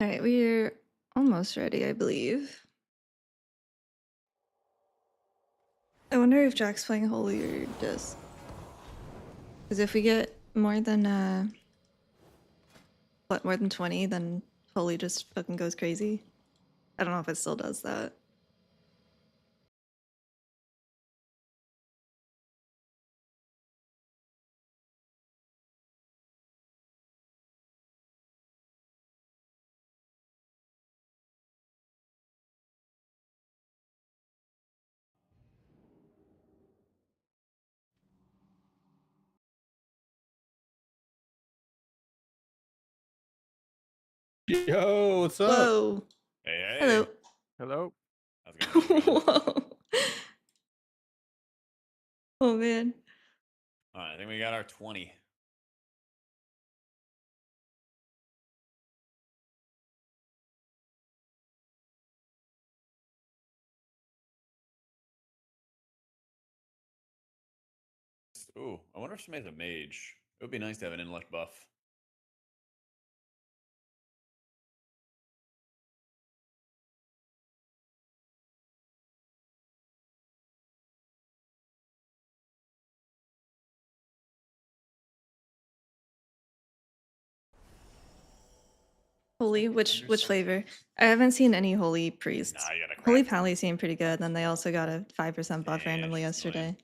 All right, we're almost ready, I believe. I wonder if Jack's playing Holy or just... Because if we get more than, more than 20, then Holy just fucking goes crazy. I don't know if it still does that. Yo, what's up? Whoa. Hey, Hello. Hello. How's it going? Whoa. Oh, man. All right, I think we got our 20. Ooh, I wonder if somebody's a mage. It would be nice to have an intellect buff. Holy, which flavor? I haven't seen any holy priests. Nah, you gotta Holy craft them. pally seemed pretty good. Then they also got a 5% buff Yeah, randomly she's annoying. yesterday.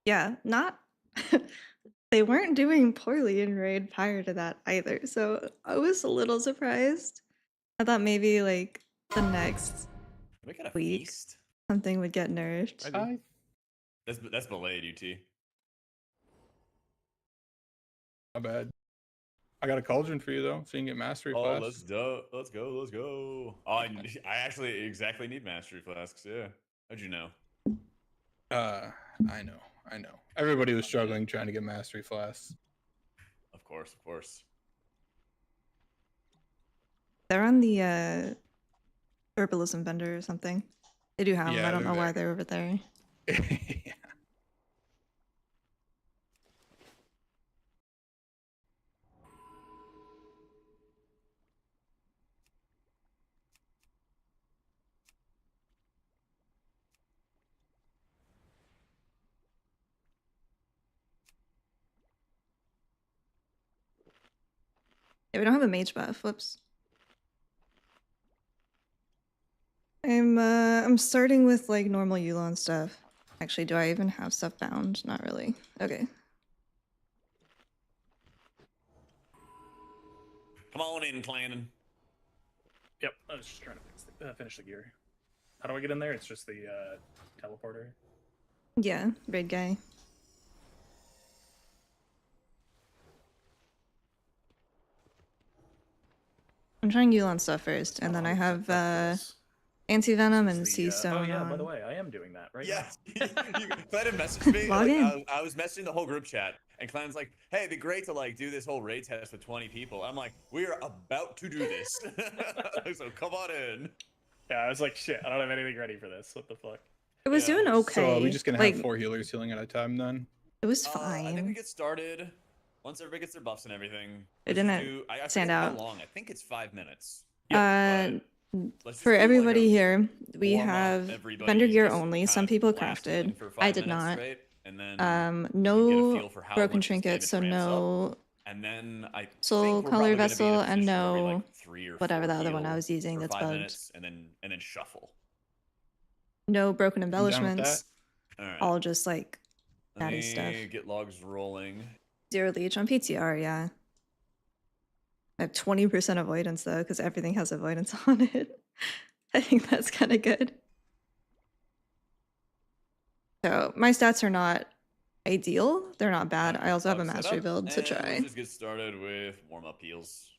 Yeah, not. They weren't doing poorly in raid prior to that either, so I was a little surprised. I thought maybe like the next We got a week feast. something would get nerfed. I That's belayed, UT. not bad. I got a cauldron for you though, so you can get mastery Oh, flask. let's go. Oh, I actually exactly need mastery flasks. Yeah. How'd you know? I know. Everybody was struggling trying to get mastery flasks. Of course. They're on the herbalism vendor or something. They do have them. Yeah, I don't they're know why there. they're over there. Yeah. Yeah, we don't have a mage buff. Whoops. I'm starting with like normal Yulon stuff. Actually, do I even have stuff bound? Not really. Okay. Come on in, Clannon. Yep, I was just trying to finish the gear. How do I get in there? It's just the teleporter. Yeah, raid guy. I'm trying Yulon stuff first, and then I have anti-venom and sea stone. Oh yeah, on. by the way, I am doing that right Yes. now. Clannon messaged me. Log like, in. I was messaging the whole group chat, and Clannon's like, "Hey, it'd be great to like do this whole raid test with 20 people." I'm like, "We are about to do this, so come on in." Yeah, I was like, shit, I don't have anything ready for this. What the fuck? It was Yeah. doing okay. So are we just gonna like, have 4 healers healing at a time then? It was I think we fine. get started once everybody gets their buffs and everything. It Let's just didn't I stand forget out. How long? I think it's 5 minutes. Uh, Let's just for do, like, everybody a here, we warm up, have everybody vendor gear just only. kind Some of people blast healing crafted. for 5 I did minutes not. straight, and then we get a No feel for how broken much this trinkets, so damage ramps up. no And then I soul think we're color probably gonna be in a vessel, and position where we, no like, 3 or 4 whatever the other one I heal was using for that's 5 bugged. minutes, and then shuffle. No broken I'm down with embellishments. All right. All just like Let natty me stuff. get logs rolling. 0 leech on PTR, yeah. I have 20% avoidance though, because everything has avoidance on it. I think that's kind of good. So my stats are not ideal. They're not bad. I also have a Log mastery setup, build to and try. Let's just get started with warm-up heals.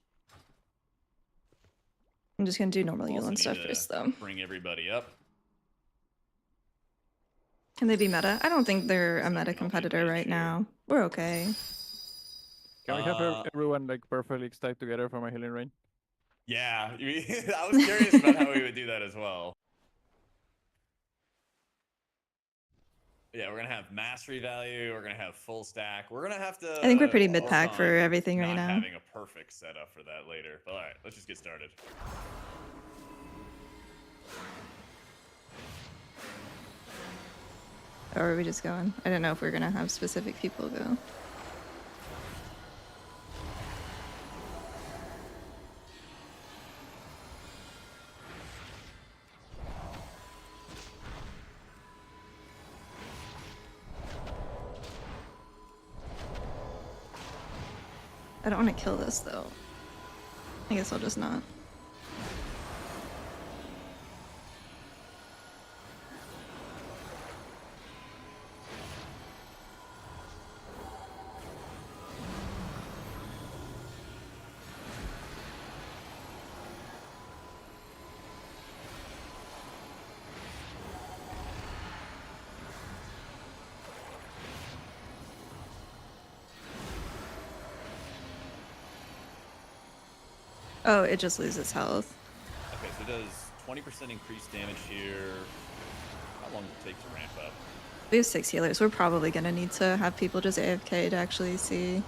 I'm just gonna do normal Also Yulon need stuff to first though. Bring everybody up. Can they be meta? I don't think they're a So meta I'll be competitor mage right here. now. We're okay. Can we have Uh, everyone like perfectly stacked together for my healing rain? Yeah, I was curious about how we would do that as well. Yeah, we're gonna have mastery value. We're gonna have full stack. We're gonna have to. I think we're pretty work mid-pack for on everything right not now. having a perfect setup for that later. But all right, let's just get started. Or are we just going? I don't know if we're gonna have specific people go. I don't want to kill this though. I guess I'll just not. Oh, it just loses health. Okay, so it does 20% increased damage here. How long does it take to ramp up? We have 6 healers. We're probably gonna need to have people just AFK to actually see.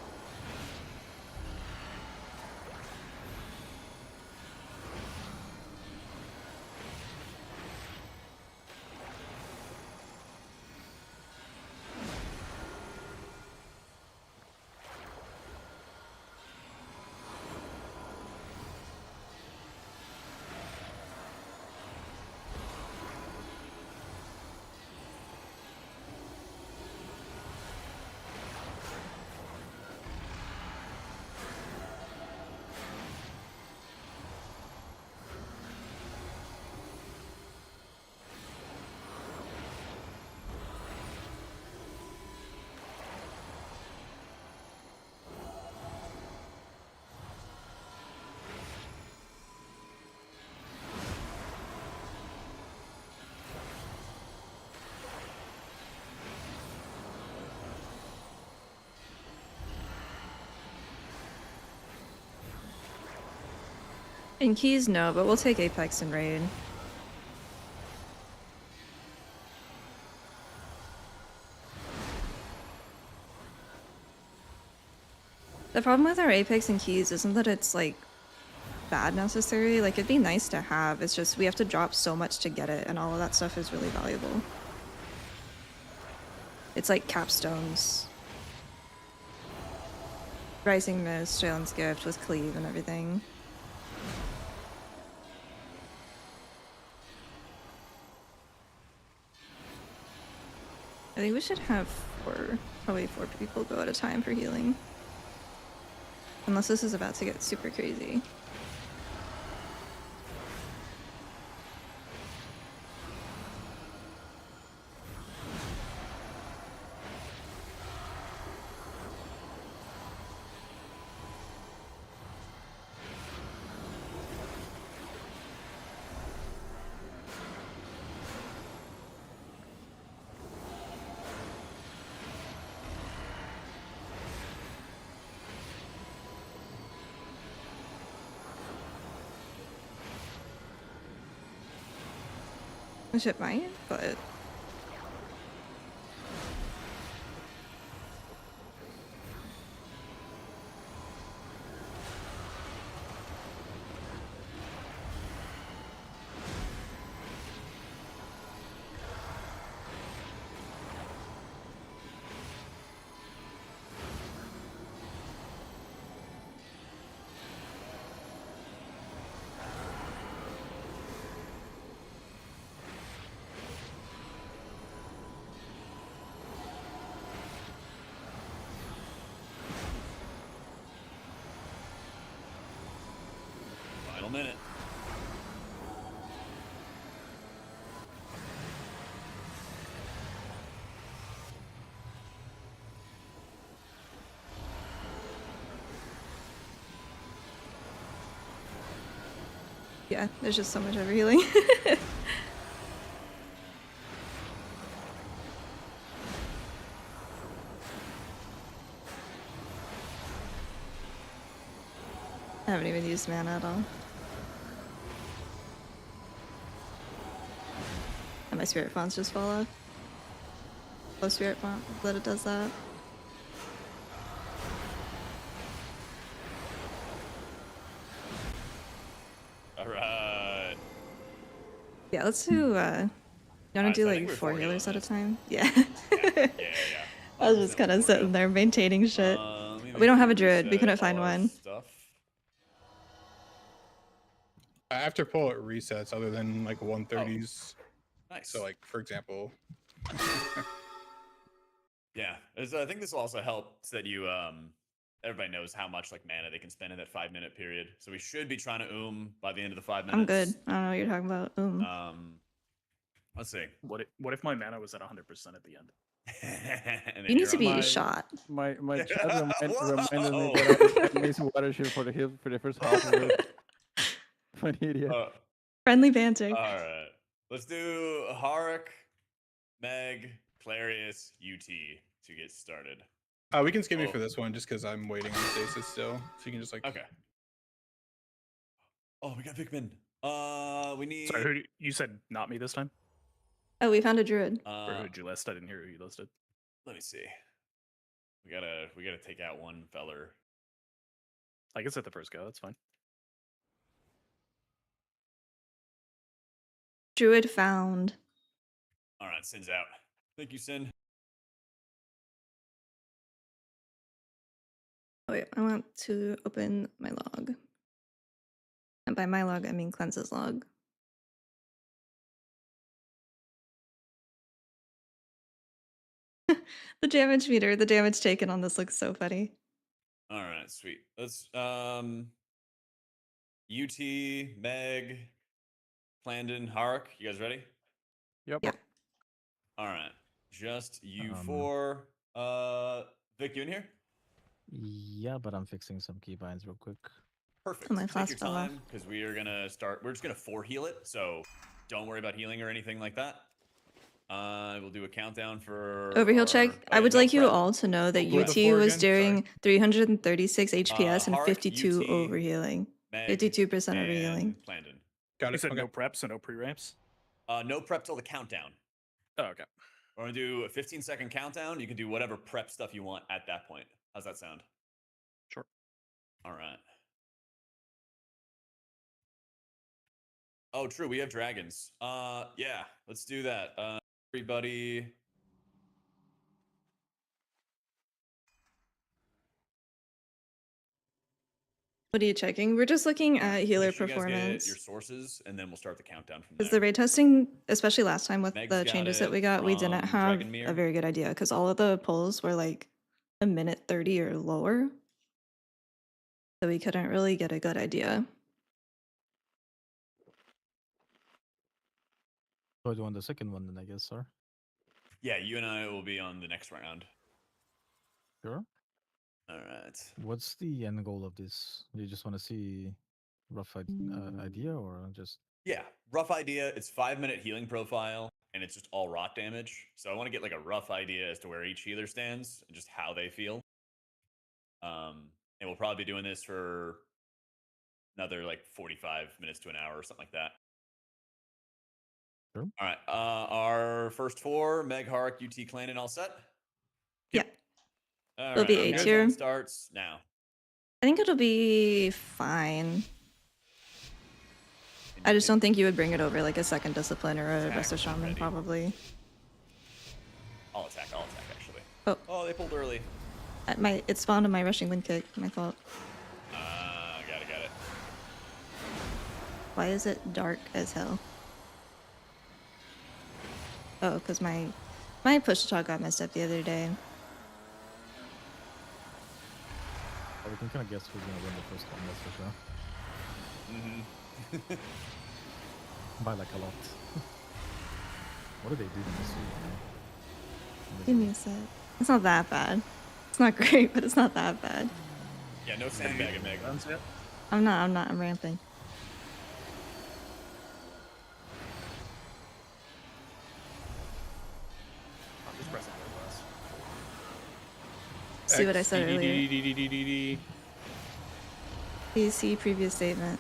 In keys, no, but we'll take Apex and Raid. The problem with our Apex and keys isn't that it's like bad necessarily. Like it'd be nice to have. It's just we have to drop so much to get it, and all of that stuff is really valuable. It's like capstones, Rising Mist, Jalen's Gift with Cleave and everything. I think we should have probably four people go at a time for healing. Unless this is about to get super crazy. Which it might, but Final minute. yeah, there's just so much overhealing. I haven't even used mana at all. And my spirit fonts just fall off. Low spirit font that it does that. All right. Yeah, let's do you wanna Alright, do so I like think we're 4 4 healers at a healers. time? Yeah. Yeah. I was just kind of sitting there maintaining shit. Let me We make don't sure have a we druid. We reset couldn't all find our one. Stuff. After pull, it resets other than like 130s. Nice. So, like, for example, Yeah, I think this will also help so that you everybody knows how much like mana they can spend in that 5-minute period. So we should be trying to by the end of the 5 minutes. I'm good. I don't know what you're talking about. Let's see. What if my mana was at 100% at the end? And then You need you're to on. be My- shot. My chat Whoa! reminded me that I missed water shield for the first half of it. I'm an idiot. Friendly banter. All right. Let's do Harik, Meg, Clarius, UT to get started. we can skip me for this one just because I'm waiting on stasis still. So you can just like Okay. Oh, we got Pikmin. We need. Sorry, you said not me this time? Oh, we found a druid. Or who did you list? I didn't hear who you listed. Let me see. We gotta take out one feller. I guess at the first go. That's fine. Druid found. All right, Sin's out. Thank you, Sin. Oh, wait, I want to open my log. And by my log, I mean Cleanse's log. The damage meter, the damage taken on this looks so funny. All right, sweet. Let's UT, Meg, Plandon, Hark. You guys ready? Yep. Yeah. All right. Just you four. Vic, you in here? Yeah, but I'm fixing some keybinds real quick. Perfect. Oh, my Take flask your fell off. time because we are gonna start. We're just gonna 4-heal it, so don't worry about healing or anything like that. We'll do a countdown for Overheal our- check. oh, I yeah, would no like you prep. all to know that What were the UT four was again? doing 336 HPS and Hark, 52 UT, overhealing. Meg, 52% and overhealing. Plandon. Got You it. said Okay. no prep, so no pre-ramps? No prep till the countdown. Oh, okay. We're gonna do a 15-second countdown. You can do whatever prep stuff you want at that point. How's that sound? Sure. All right. Oh, true. We have dragons. Yeah. Let's do that. Everybody. What are you checking? We're just looking at healer Make sure you guys get performance. your sources, and then we'll start the countdown from Because there. the raid testing, especially last time with Meg's the got changes that it we got, we didn't from have Dragonmere. a very good idea because all of the polls were like a minute 30 or lower. So we couldn't really get a good idea. So I do on the second one then, I guess, sir. Yeah, you and I will be on the next round. Sure. All right. What's the end goal of this? Do you just want to see rough idea or just... Yeah, rough idea. It's 5-minute healing profile, and it's just all rot damage. So I want to get like a rough idea as to where each healer stands and just how they feel. And we'll probably be doing this for another like 45 minutes to an hour or something like that. Sure. All right. Our first four: Meg, Hark, UT, Clannon, all set. Yeah. All It'll right, be our A countdown tier. starts now. I think it'll be fine. I just don't think you would bring it over like a second discipline or a Attack, rest of shaman, ready. probably. I'll attack actually. Oh. Oh, they pulled early. It spawned on my rushing wind kick. My fault. Got it. Why is it dark as hell? Oh, because my push to talk got messed up the other day. Oh, we can kind of guess who's going to win the first one, that's for sure. By like a lot. What do they do in this week? Give me a sec. It's not that bad. It's not great, but it's not that bad. Yeah, no sandbagging, Meg. Runs yet? I'm not. I'm ramping. I'm just pressing the glass. See what I said earlier. earlier. Please see previous statement.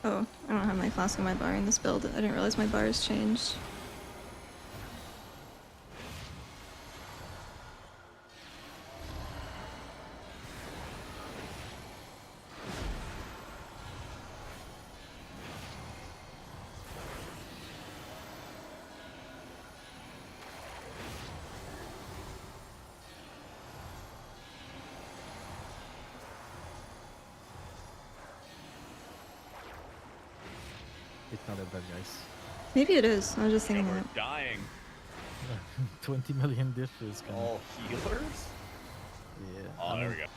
Oh, I don't have my flask and my bar in this build. I didn't realize my bars changed. It's not that bad, guys. Maybe it is. I was just Yeah, thinking we're that. dying. 20 million dishes. All healers? Yeah. Oh, I there mean, we go.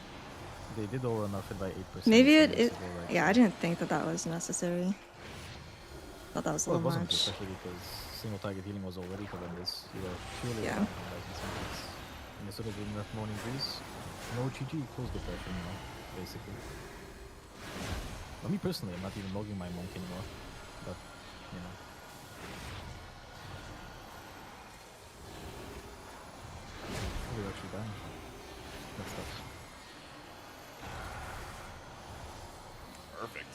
they did all run off it by 8%. Maybe some it, years it ago, right? yeah, I didn't think that that was necessary. Thought that was a Well, it little wasn't, much. especially because single target healing was already horrendous. You were surely Yeah. in some hits. And instead of doing that morning breeze, no GG, close the pressure now, basically. Well, me personally, I'm not even logging my monk anymore. But, you know. Oh, we're actually dying. That's tough. Perfect.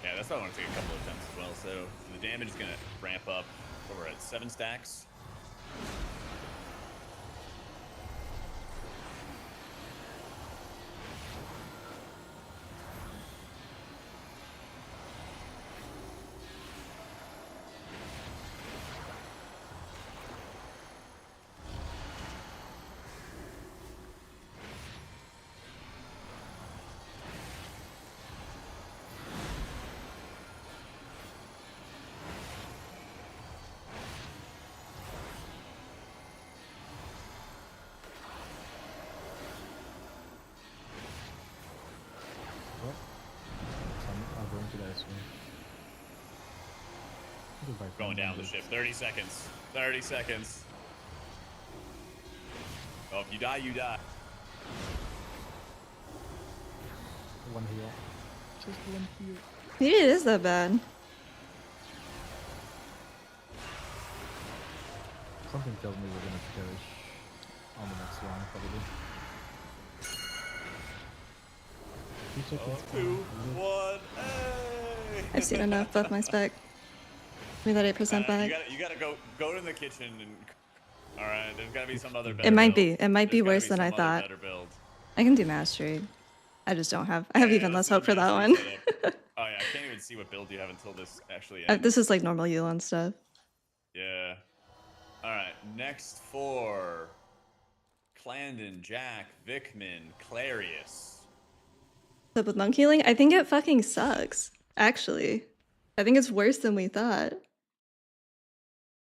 Yeah, that's why I want to take a couple of attempts as well. So the damage is going to ramp up. So we're at 7 stacks. Well, I'm going to die soon. Goodbye, Going friend, down the I'm ship. 30 seconds. 30 seconds. Oh, if you die, you die. dead. One heal. Just one heal. Maybe it is that bad. Something tells me we're gonna perish on the next round, probably. 2 seconds. 2, 1, hey! I've seen enough. Buff my spec. Give me that 8% back. You gotta go to the kitchen and. All right, there's gotta be some other. It might be. build. It might be There's gotta worse than I some other thought. Better build. I can do mastery. I just don't have. I have even let's less do hope the for that mastery one. setup. Oh yeah, I can't even see what build you have until this actually ends. This is like normal Yulon stuff. Yeah. All right, next 4. Clandon, Jack, Vickman, Clarius. But with monk healing, I think it fucking sucks. Actually, I think it's worse than we thought.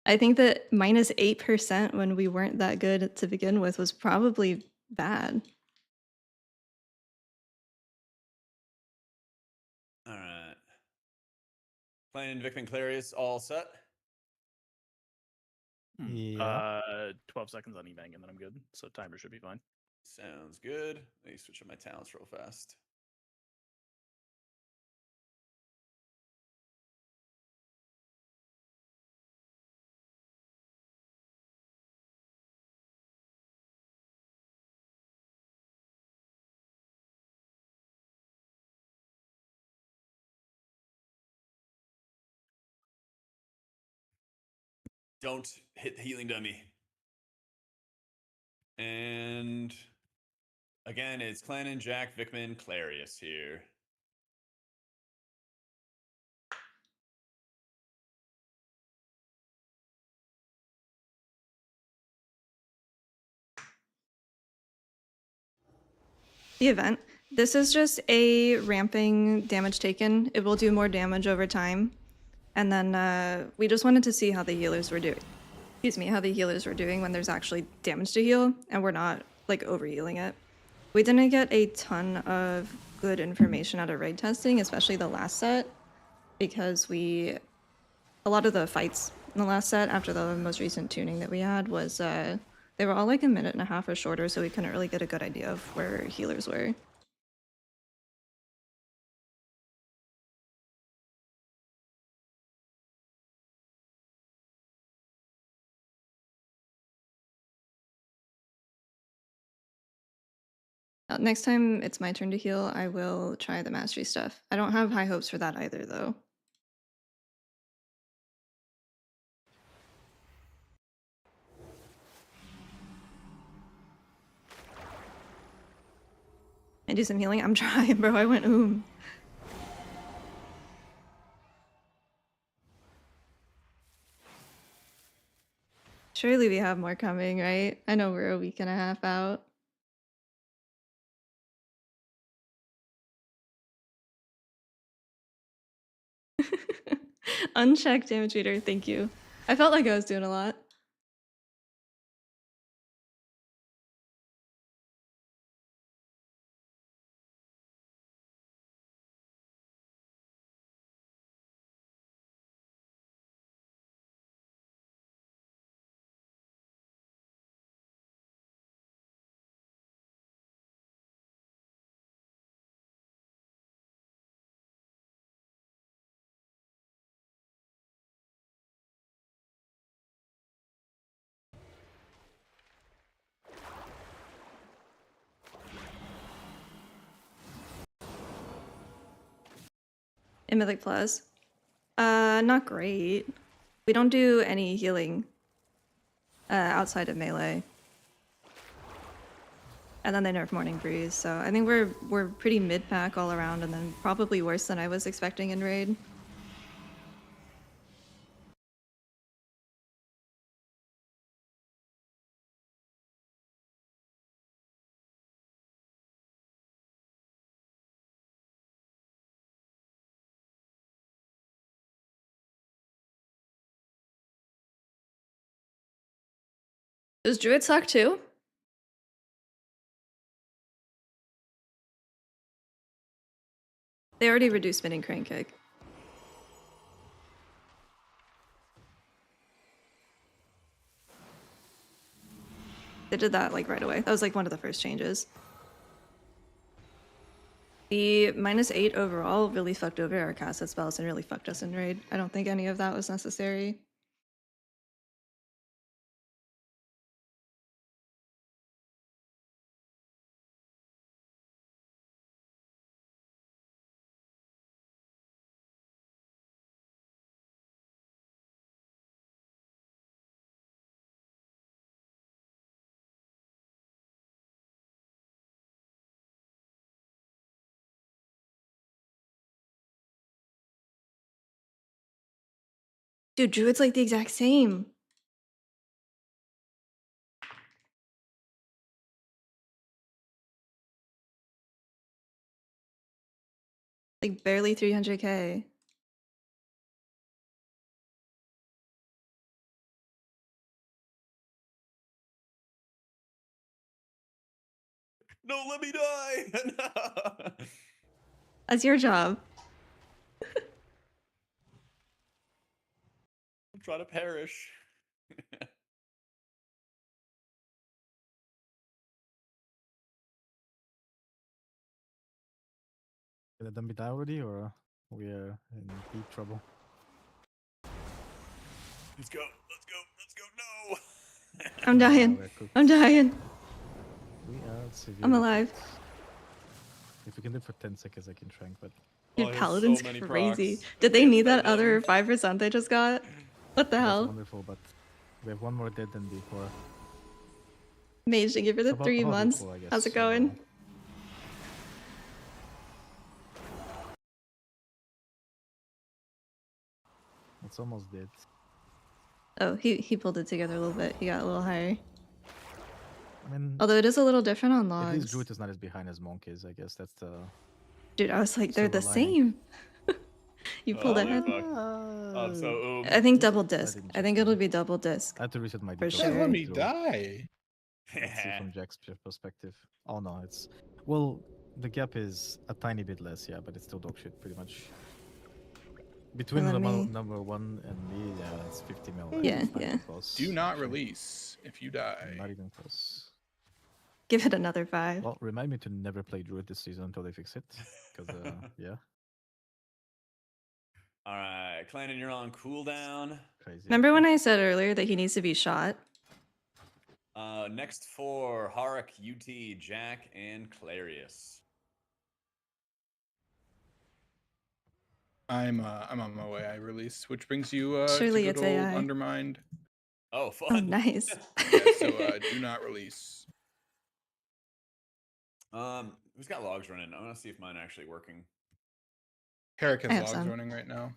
I think that minus 8% when we weren't that good to begin with was probably bad. All right. Clandon, Vickman, Clarius, all set. Yeah. 12 seconds on evang and then I'm good. So timer should be fine. Sounds good. Let me switch up my talents real fast. Don't hit the healing dummy. And again, it's Clandon, Jack, Vickman, Clarius here. The event. This is just a ramping damage taken. It will do more damage over time. And then we just wanted to see how the healers were doing. Excuse me, how the healers were doing when there's actually damage to heal and we're not like over healing it. We didn't get a ton of good information out of raid testing, especially the last set, because a lot of the fights in the last set after the most recent tuning that we had was they were all like a minute and a half or shorter, so we couldn't really get a good idea of where healers were. Next time it's my turn to heal, I will try the mastery stuff. I don't have high hopes for that either, though. I do some healing. I'm trying, bro. I went Surely we have more coming, right? I know we're a week and a half out. Unchecked damage meter, thank you. I felt like I was doing a lot. In Mythic Plus. Not great. We don't do any healing outside of melee. And then they nerf Morning Breeze, so I think we're pretty mid-pack all around, and then probably worse than I was expecting in raid. Does Druid suck too? They already reduced spinning crane kick. They did that like right away. That was like one of the first changes. The -8 overall really fucked over our cast spells and really fucked us in raid. I don't think any of that was necessary. Dude, Druid's like the exact same. Like barely 300k. No, let me die. No. That's your job. I'm trying to perish. Let them be die already, or we are in deep trouble? Let's go. Let's go. Let's go. No. I'm dying. we're cooked. I'm dying. We are severely I'm alive. cooked. If we can live for 10 seconds, I can trank, but Dude, Oh, he has Paladin's so many crazy. procs. Did they Can't need that spend other them. 5% they just got? What the that's hell? wonderful. But we have one more dead than before. Mage, thank you for the About- 3 about months. equal, I guess, How's it so, going? It's almost dead. Oh, he pulled it together a little bit. He got a little higher. I mean, Although it is a little different on at least logs. Druid is not as behind as Monk is, I guess. That's the... Dude, I was like, they're the silver lining. same. You pulled Holy ahead. fuck. I'm so I think double I disc. didn't I think check it'll that. be double disc. I had to reset my For details. sure. Let me so die. Let's see from Jack's perspective. Oh no, it's... Well, the gap is a tiny bit less, yeah, but it's still dog shit, pretty much. Between let the me- number 1 and me, yeah, it's 50 mil. Yeah, it's not yeah. even close, Do not actually. release if you die. Not even close. Give it another 5. Well, remind me to never play Druid this season until they fix it. Because, yeah, All right, Clannon, you're on cooldown. crazy. Remember when I said earlier that he needs to be shot? Next for Harik, UT, Jack, and Clarius. I'm on my way. I release, which brings you to Surely good it's old AI. Undermined. Oh, Oh, fun. nice. Yeah, so do not release. Who's got logs running? I want to see if mine are actually working. Herrick I has have logs some. running right now.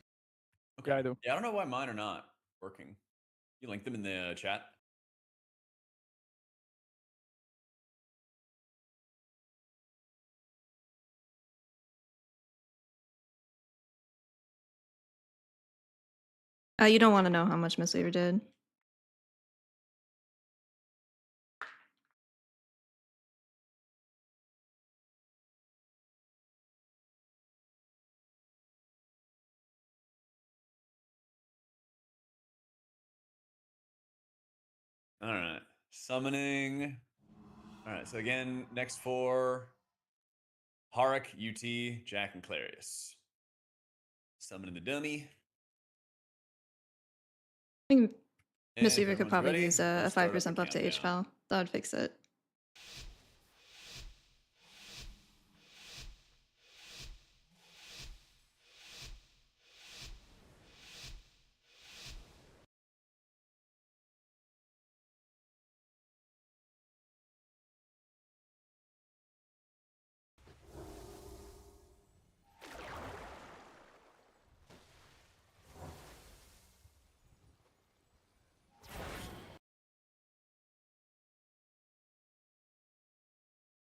Okay. Yeah, I do. Yeah, I don't know why mine are not working. You link them in the chat. You don't want to know how much mistweaver did. All right. Summoning. All right. So again, next for Harik, UT, Jack, and Clarius. Summoning the dummy. I think And if mistweaver could everyone's probably ready, use we'll a start up the 5% buff to countdown. HFL. That would fix it.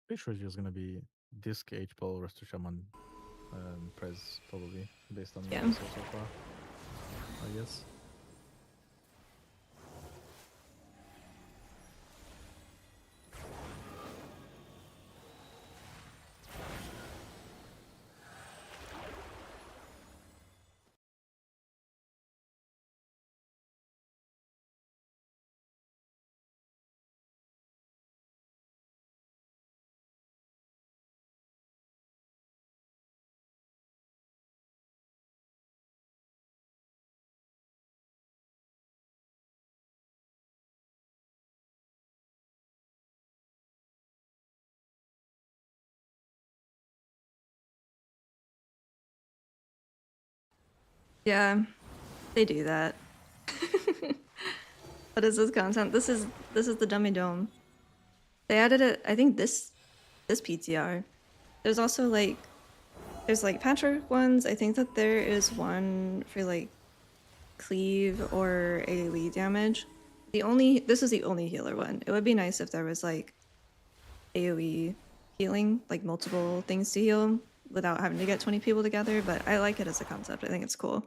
Pretty sure it's just gonna be Disc, H-Ball, Resto Shaman, Prez, probably, based on what Yeah. I saw so far. I guess. Yeah, they do that. What is this content? This is the dummy dome. They added it. I think this PTR. There's also like patchwork ones. I think that there is one for like cleave or AoE damage. This is the only healer one. It would be nice if there was like AoE healing, like multiple things to heal without having to get 20 people together, but I like it as a concept. I think it's cool.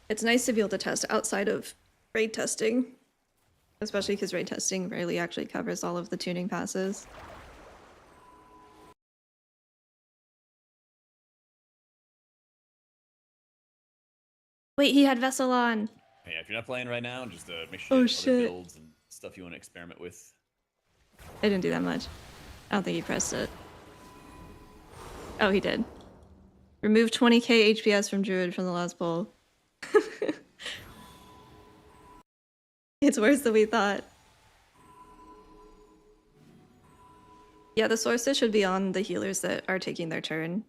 It's nice to be able to test outside of raid testing, especially because raid testing rarely actually covers all of the tuning passes. Wait, he had Vessel on. Yeah, if you're not playing right now, just make sure Oh, you have other shit. builds and stuff you want to experiment with. I didn't do that much. I don't think he pressed it. Oh, he did. Remove 20k HPS from Druid from the last poll. It's worse than we thought. Yeah, the sources should be on the healers that are taking their turn.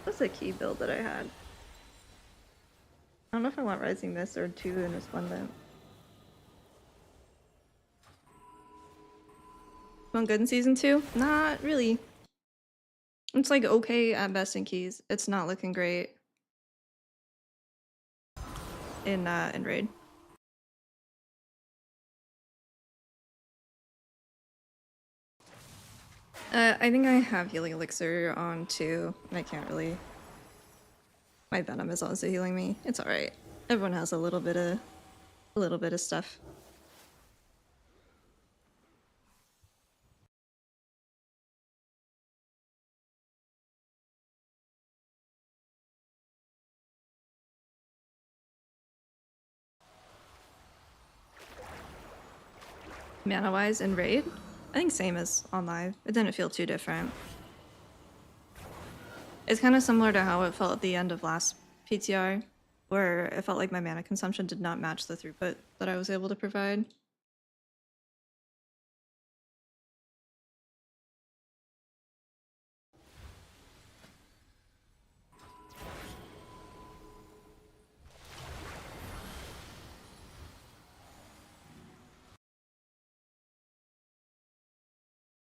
What's the key build that I had? I don't know if I want Rising Mist or 2 in Resplendent. Going good in Season 2? Not really. It's like okay at best in keys. It's not looking great in Raid. I think I have Healing Elixir on 2, and I can't really... My Venom is also healing me. It's alright. Everyone has a little bit of stuff. Mana-wise in Raid, I think same as on live. It didn't feel too different. It's kind of similar to how it felt at the end of last PTR, where it felt like my mana consumption did not match the throughput that I was able to provide.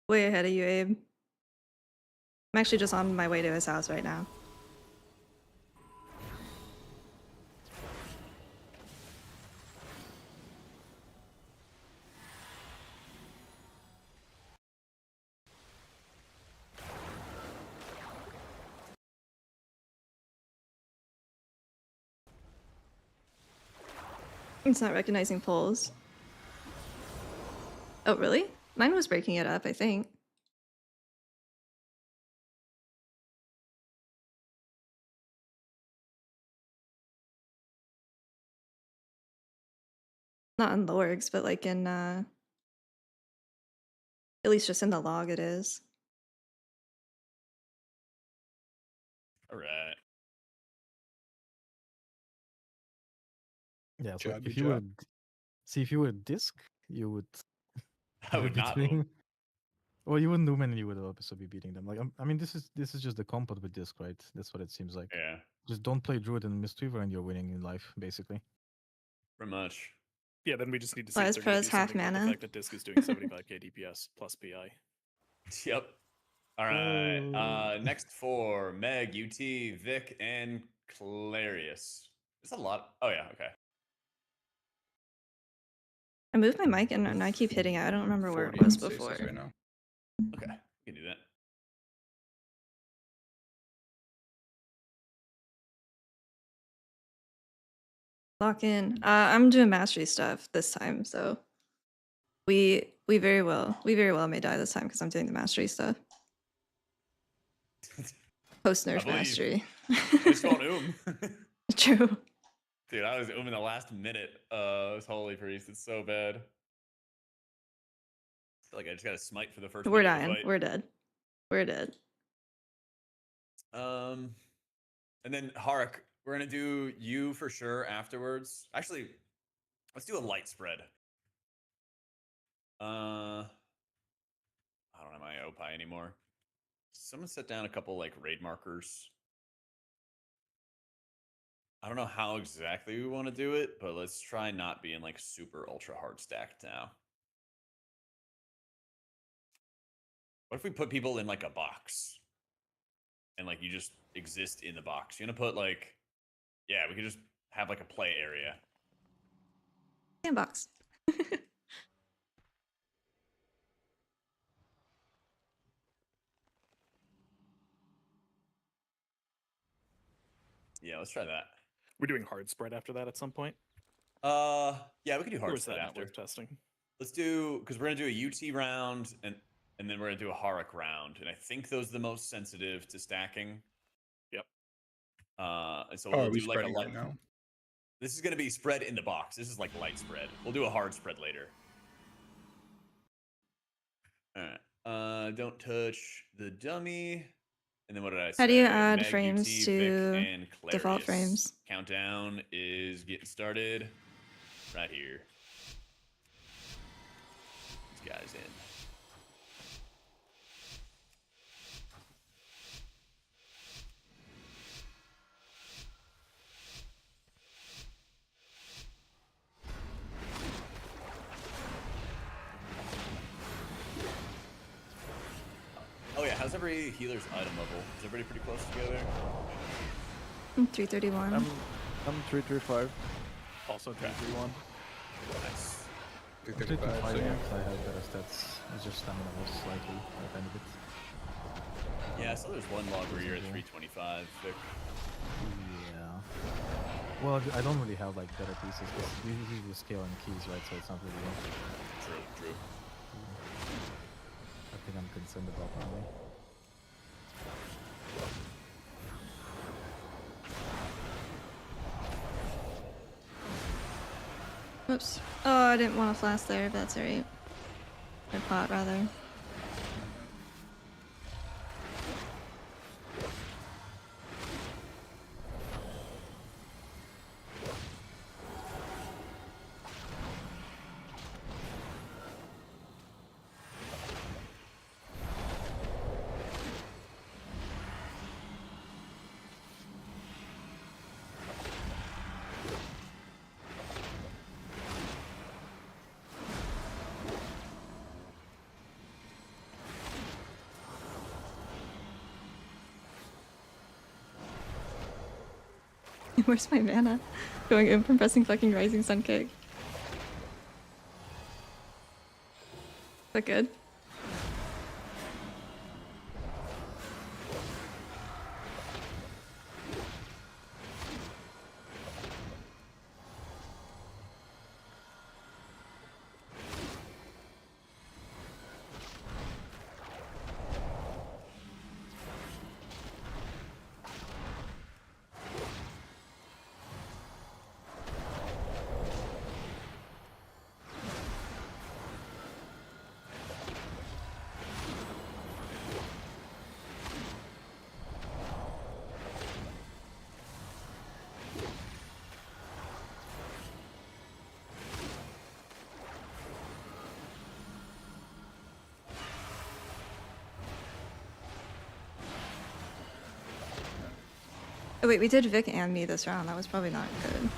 Way ahead of you, Abe. I'm actually just on my way to his house right now. It's not recognizing polls. Oh, really? Mine was breaking it up, I think. Not in Lorgs, but like in, at least just in the log it is. All right. Yeah, so Job, if good you job. would see if you were disc, you would I would be not doing. move. Well, you wouldn't do many, you would also be beating them. Like, I mean, this is just the combat with disc, right? That's what it seems like. Yeah, Just don't play Druid and Mistweaver, and you're winning in life, basically. pretty much. Yeah, then we just need to see Well, if as they're pro going as to do half something about the mana. fact that Disc is doing 75k DPS plus PI. Yep. All right. Oh. Next four: Meg, UT, Vic, and Clarius. There's a lot. Oh yeah. Okay. I moved my mic and I keep hitting it. I don't remember where 40 it was in stasis before. right now. Okay. We can do that. Lock in. I'm doing mastery stuff this time, so we very well may die this time because I'm doing the mastery stuff. Post I nerf believe. mastery. At least you won't True. Dude, I was ooming the last minute. This Holy Priest. It's so bad. I feel like I just got to smite for the first We're minute of the dying. fight. We're dead. We're dead. And then Harak, we're gonna do you for sure afterwards. Actually, let's do a light spread. I don't have my OPI anymore. Someone set down a couple like raid markers. I don't know how exactly we want to do it, but let's try not being like super ultra hard stacked now. What if we put people in like a box? And like you just exist in the box. You're gonna put like, yeah, we could just have like a play area. Sandbox. Yeah, let's try that. We're doing hard spread after that at some point. Yeah, we could do Or hard is spread that not after. worth testing? Let's do, because we're gonna do a UT round and then we're gonna do a Harak round, and I think those are the most sensitive to stacking. Yep. And so Oh, we'll are we do like a spreading light. right now? This is gonna be spread in the box. This is like light spread. We'll do a hard spread later. All right. Don't touch the dummy. And then what did I say? How do you add Meg, frames UT, to Vic, and default Clarius. frames? Countdown is getting started right here. These guys in. Oh yeah, how's every healer's item level? Is everybody pretty close together? 331. I'm 335. Also 331. Nice. I'm taking 235, fire so yeah. because I have better stats. It's just stamina was slightly a tiny bit. Yeah, so there's one log where you're at 325. Vic. Yeah. Well, I don't really have like better pieces because usually you scale on keys, right? So it's not really. True. I think I'm concerned about money. Oops. Oh, I didn't want to flash there, but that's alright. Or pot, rather. Where's my mana? Going in from pressing fucking Rising Sun Kick. Is that good? Oh wait, we did Vic and me this round. That was probably not good.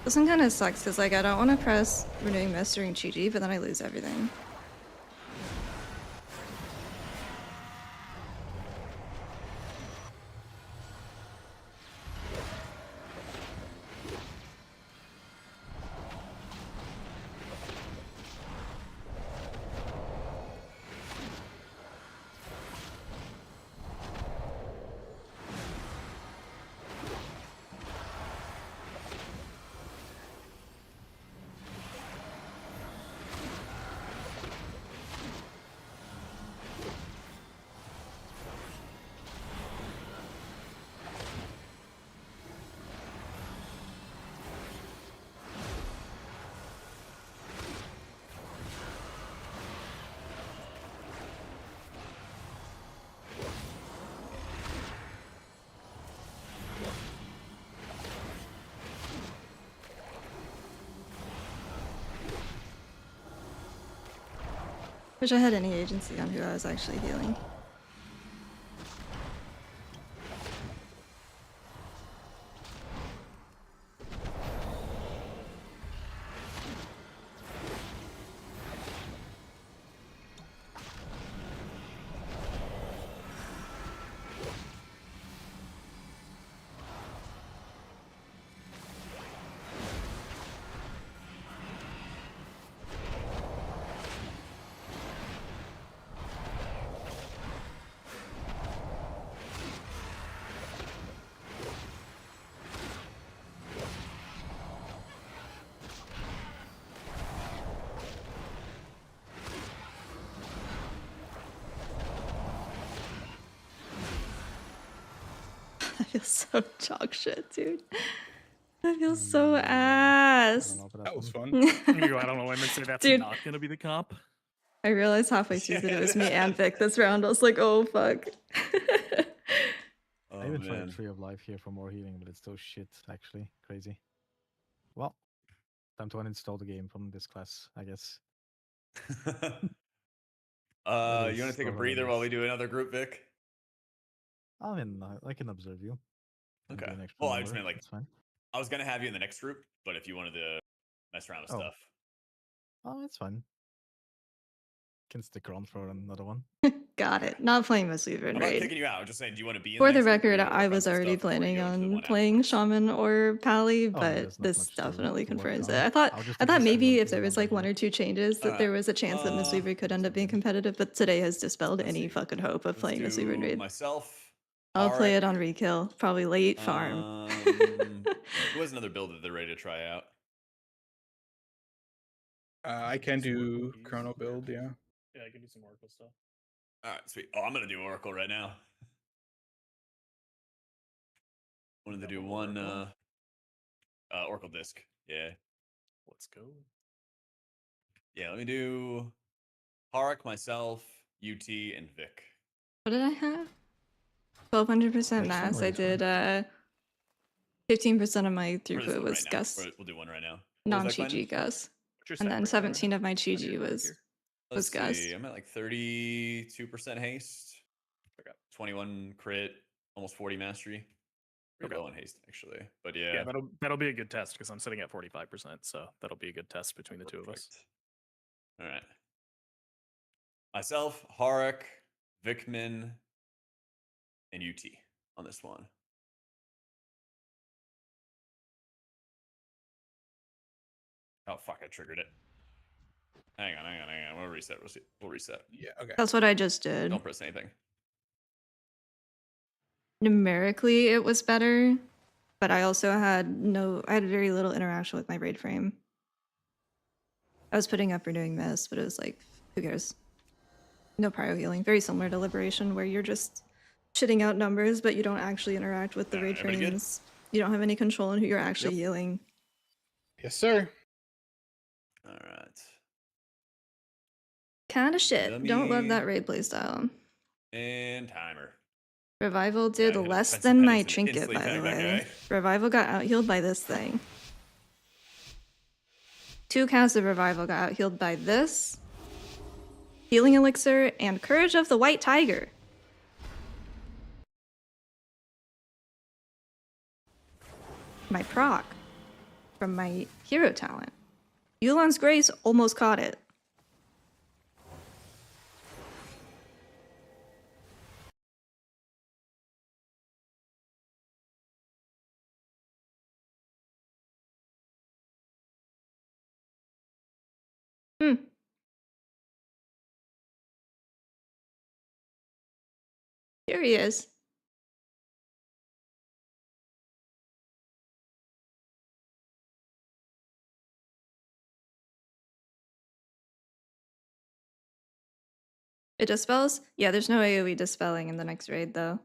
This one kind of sucks because like I don't want to press Renewing Mist during GG, but then I lose everything. Wish I had any agency on who I was actually healing. I feel so dog shit, dude. I feel so I don't ass. know about That was one. fun. I'm gonna go out on a limb and say that's Dude. not gonna be the comp. I realized halfway through that it was me and Vic this round. I was like, oh fuck. Oh I even tried man. Tree of Life here for more healing, but it's still shit, actually. Crazy. Well, time to uninstall the game from this class, I guess. You It want is to take a so breather while we horrendous. do another group, Vic? I mean, I can observe you. And do Okay. an extra Well, I just number, meant like that's fine. I was gonna have you in the next group, but if you wanted to mess around with Oh. stuff, Oh, it's fine. Can stick around for another one. got it. Not playing mistweaver I'm in not raid. kicking you out. I'm just saying, do you want to be in For the next week, or record, you wanna I work on was some already stuff before you planning go into the on one playing afterwards? shaman or pally, Oh, but there's not this much definitely to work confirms on. it. I'll just I do thought this maybe if in there was like one November. or two changes that there was a chance that mistweaver could end up being competitive, but today has dispelled let's any see. fucking hope of Let's playing mistweaver in do raid. myself. I'll play it Arik, on rekill, probably late farm. Who has another build that they're ready to try out? I can Some do Oracle keys. chrono build, yeah. Yeah, I can do some Oracle stuff. All right, sweet. Oh, I'm gonna do Oracle right now. Wanted to do Double one Oracle. Oracle disc. Yeah. Let's go. Yeah, let me do Harak, myself, UT, and Vic. What did I have? 1200% Next one mass. or I this one? did 15% of my For this throughput one was right now. Gus, We'll do one right now. What was that, non-Chi Clinton? Gus. What's your And stat then breakdown right 17 now? of my On your Chi deck was here? Let's Gus. see. I'm at like 32% haste, Okay. 21 crit, almost 40 mastery. Pretty Okay. low on haste, actually. But Yeah, yeah. that'll be a good test because I'm sitting at 45%, so that'll be a good test between the two of us. Perfect. All right. Myself, Harak, Vikman, and UT on this one. Oh fuck! I triggered it. Hang on. We'll reset. We'll reset. Yeah, okay. That's what I just did. Don't press anything. Numerically, it was better, but I also had I had very little interaction with my raid frame. I was putting up renewing mist, but it was like, who cares? No prio healing. Very similar to Liberation, where you're just shitting out numbers, but you don't actually interact with the raid Everybody good? frames. You don't have any control on who you're actually healing. Yes, sir. All right. Kinda shit. Let Don't love me- that raid playstyle. And timer. Revival did I hit a less defensive than my penance and trinket, instantly by the banged that way. guy. Revival got out healed by this thing. 2 casts of Revival got out healed by this, Healing Elixir, and Courage of the White Tiger. My proc from my hero talent. Yu'lon's Grace almost caught it. Here he is. It dispels? Yeah, there's no AoE dispelling in the next raid, though.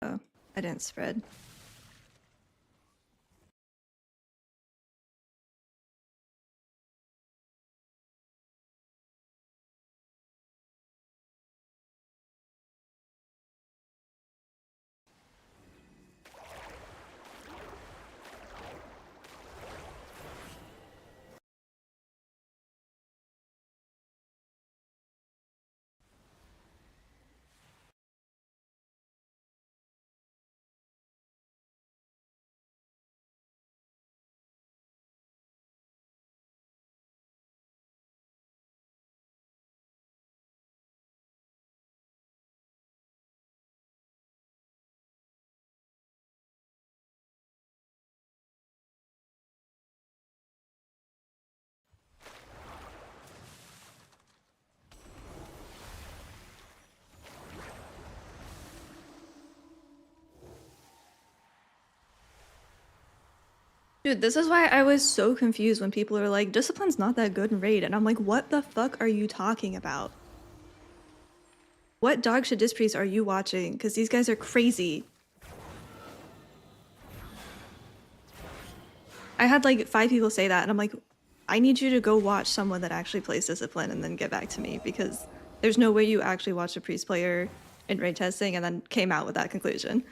Oh, I didn't spread. Dude, this is why I was so confused when people are like, Discipline's not that good in Raid. And I'm like, what the fuck are you talking about? What dog shit disc priest are you watching? Because these guys are crazy. I had like 5 people say that, and I'm like, I need you to go watch someone that actually plays Discipline and then get back to me, because there's no way you actually watched a priest player in raid testing and then came out with that conclusion.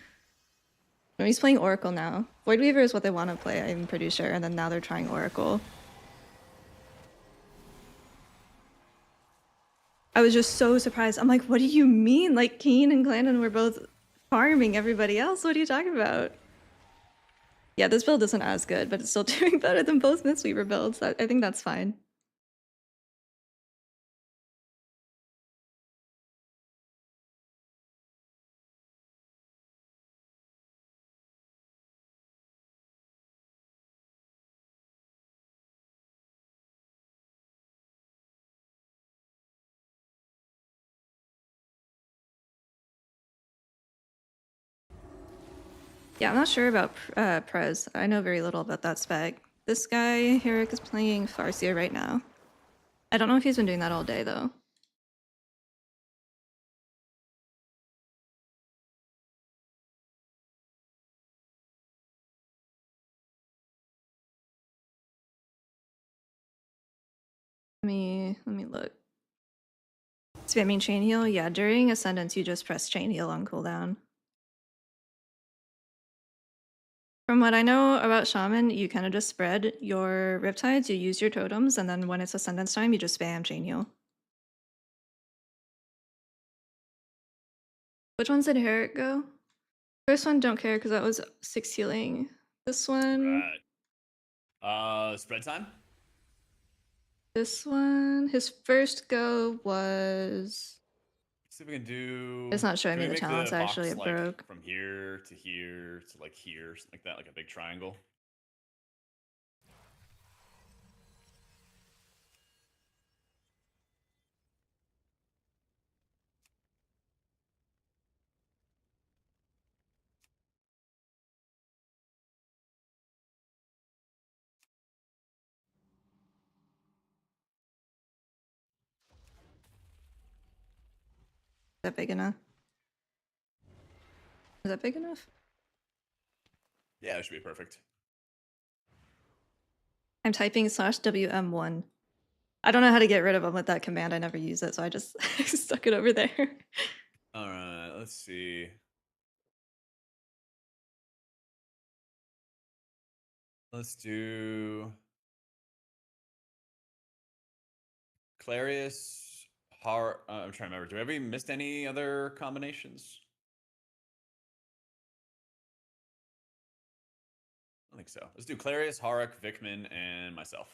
And he's playing Oracle now. Voidweaver is what they want to play, I'm pretty sure, and then now they're trying Oracle. I was just so surprised. I'm like, what do you mean? Like, Keen and Glandon were both farming everybody else. What are you talking about? Yeah, this build isn't as good, but it's still doing better than both Mistweaver builds. I think that's fine. Yeah, I'm not sure about Prez. I know very little about that spec. This guy, Herrick, is playing Farseer right now. I don't know if he's been doing that all day, though. Let me look. Spamming chain heal? Yeah, during Ascendance, you just press chain heal on cooldown. From what I know about Shaman, you kind of just spread your Riptides, you use your totems, and then when it's Ascendance time, you just spam chain heal. Which ones did Herrick go? First one, don't care, because that was 6 healing. This one, Right. Spread time. this one, his first go was... Let's see if we can do. It's not showing Can me we the make talents, actually, box, it like, broke. from here to here to like here, something like that, like a big triangle. Is that big enough? Is that big enough? Yeah, it should be perfect. I'm typing /WM1. I don't know how to get rid of them with that command. I never use it, so I just stuck it over there. All right, let's see. Let's do Clarius. I'm trying to remember. Have we missed any other combinations? I don't think so. Let's do Clarius, Harik, Vikman, and myself.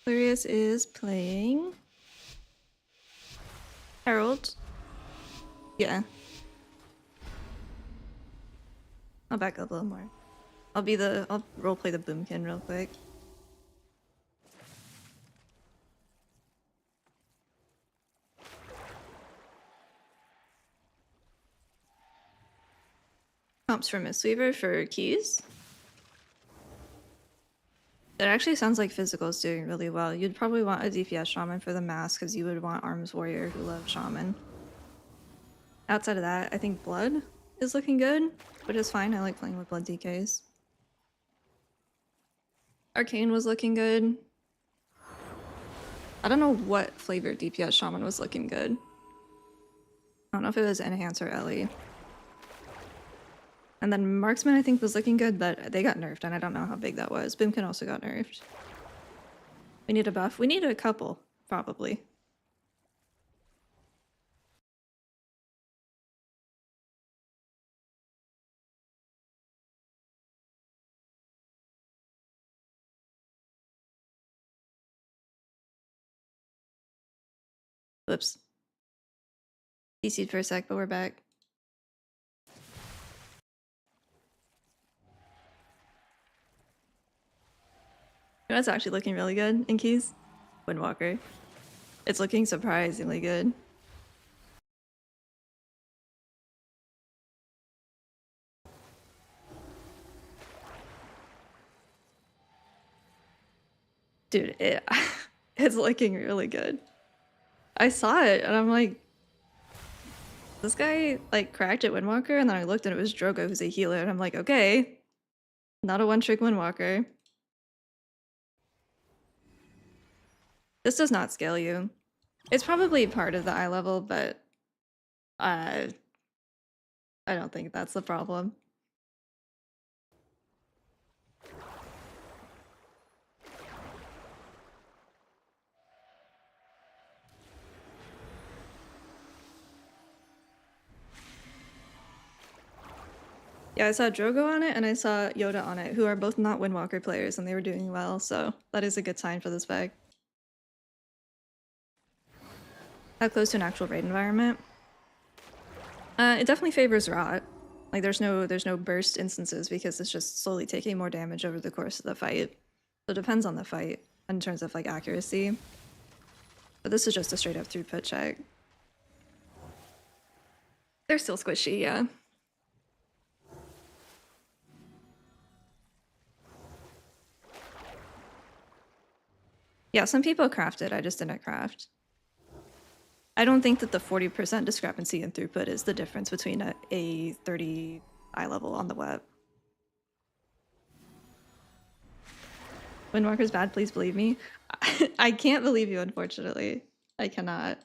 Clarius is playing Herald. Yeah. I'll back up a little more. I'll roleplay the Boomkin real quick. Comps for Mistweaver for keys. It actually sounds like physical is doing really well. You'd probably want a DPS shaman for the mask, because you would want arms warrior who loves shaman. Outside of that, I think blood is looking good, but it's fine. I like playing with blood DKs. Arcane was looking good. I don't know what flavor DPS shaman was looking good. I don't know if it was Enhance or Ellie. And then Marksman, I think, was looking good, but they got nerfed, and I don't know how big that was. Boomkin also got nerfed. We need a buff. We need a couple, probably. Whoops. DC'd for a sec, but we're back. You know, it's actually looking really good in keys. Windwalker. It's looking surprisingly good. Dude, it's looking really good. I saw it and I'm like, this guy like cracked at Windwalker, and then I looked and it was Drogo who's a healer, and I'm like, okay, not a one-trick Windwalker. This does not scale you. It's probably part of the eye level, but I don't think that's the problem. Yeah, I saw Drogo on it and I saw Yoda on it, who are both not Windwalker players, and they were doing well, so that is a good sign for this bag. How close to an actual raid environment? It definitely favors rot. Like there's no burst instances because it's just slowly taking more damage over the course of the fight. So it depends on the fight in terms of like accuracy. But this is just a straight up throughput check. They're still squishy, yeah. Yeah, some people crafted, I just didn't craft. I don't think that the 40% discrepancy in throughput is the difference between a 30 eye level on the web. Windwalker's bad, please believe me. I can't believe you, unfortunately. I cannot.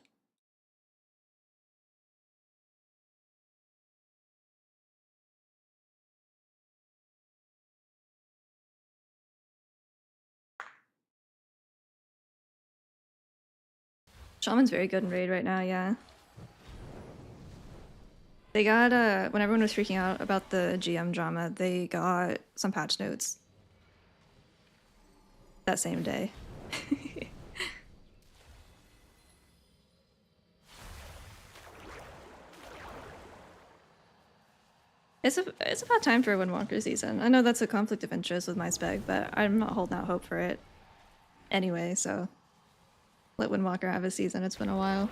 Shaman's very good in raid right now, yeah. They got, when everyone was freaking out about the GM drama, they got some patch notes that same day. It's about time for a Windwalker season. I know that's a conflict of interest with my spec, but I'm not holding out hope for it anyway, so let Windwalker have a season. It's been a while.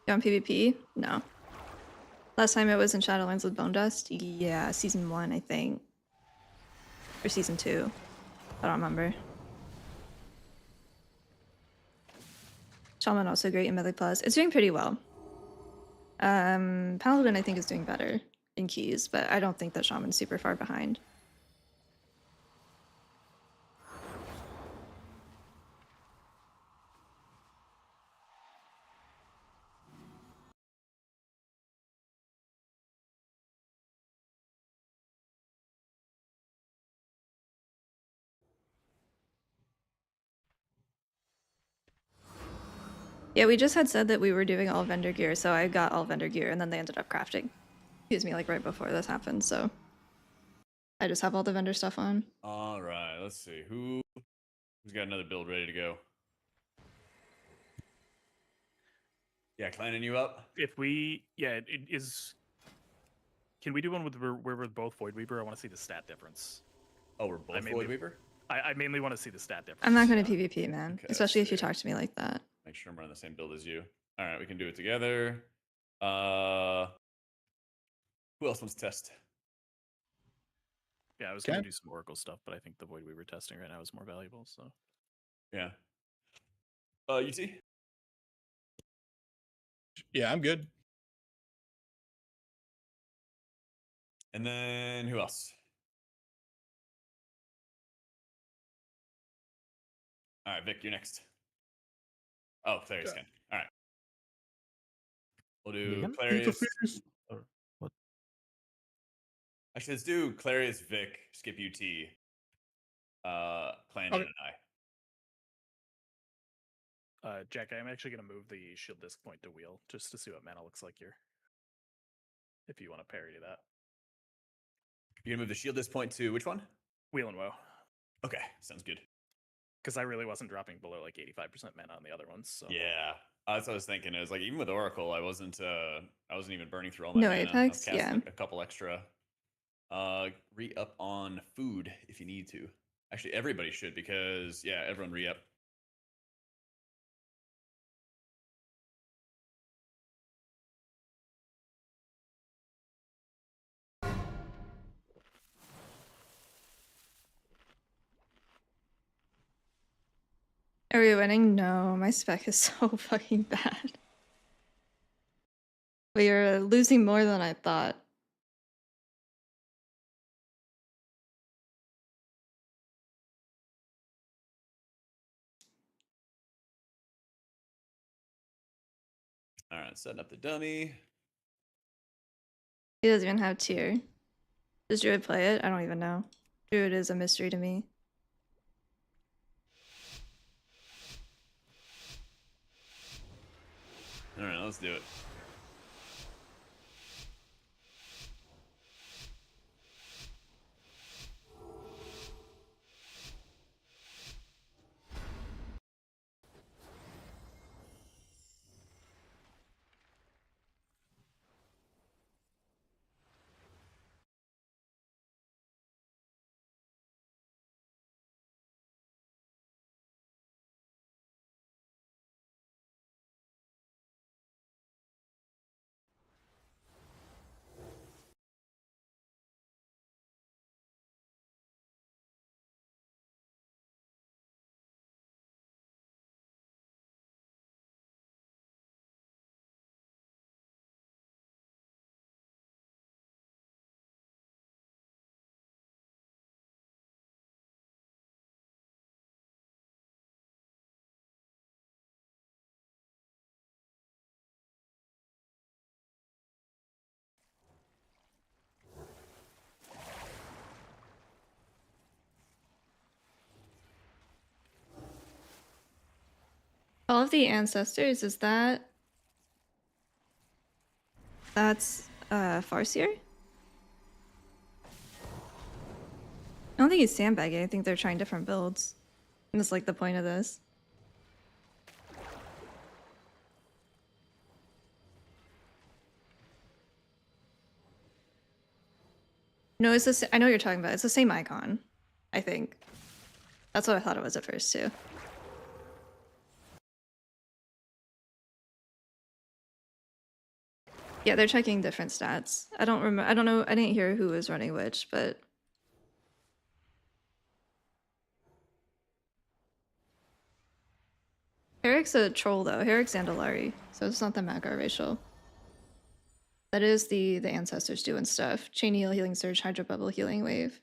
You on PvP? No. Last time it was in Shadowlands with Bone Dust? Yeah, season 1, I think. Or season 2. I don't remember. Shaman also great in Mythic Plus. It's doing pretty well. Paladin I think is doing better in keys, but I don't think that Shaman's super far behind. Yeah, we just had said that we were doing all vendor gear, so I got all vendor gear, and then they ended up crafting. Excuse me, like right before this happened, so I just have all the vendor stuff on. All right, let's see who's got another build ready to go. Yeah, clanning you up. If we, yeah, it is. Can we do one with where we're both Void Weaver? I want to see the stat difference. Oh, we're both mainly- Void Weaver. I mainly want to see the stat difference. I'm not going to PvP, man. Okay, Especially if let's you see. talk to me like that. Make sure I'm running the same build as you. All right, we can do it together. Who else wants to test? Yeah, I was going Okay. to do some Oracle stuff, but I think the Void Weaver testing right now is more valuable. So Yeah. UT. Yeah, I'm good. And then who else? All right, Vic, you're next. Oh, Clarius Okay. can. All right. We'll Me do again? Clarius. Or what? Actually, let's do Clarius, Vic, Skip UT, Clandon, Okay. and I. Jack, I'm actually going to move the shield disc point to wheel just to see what mana looks like here. If you want to parry that. You're going to move the shield disc point to which one? Wheel and woe. Okay, sounds good. Because I really wasn't dropping below like 85% mana on the other ones. So. Yeah. That's what I was thinking. It was like, even with Oracle, I wasn't even burning through all my No mana. Apex, I was casting yeah. a couple extra. Re-up on food if you need to. Actually, everybody should, because yeah, everyone re-up. Are we winning? No, my spec is so fucking bad. We are losing more than I thought. All right, setting up the dummy. He doesn't even have tier. Does Druid play it? I don't even know. Druid is a mystery to me. All right, let's do it. All of the ancestors, is that... That's Farseer? I don't think he's sandbagging. I think they're trying different builds. And that's like the point of this. No, it's the I know what you're talking about. It's the same icon, I think. That's what I thought it was at first too. Yeah, they're checking different stats. I don't remember. I don't know. I didn't hear who was running which, but Herrick's a troll though. Herrick's Andalari, so it's not the Magar racial. That is the ancestors doing stuff. Chain heal, healing surge, hydro bubble, healing wave.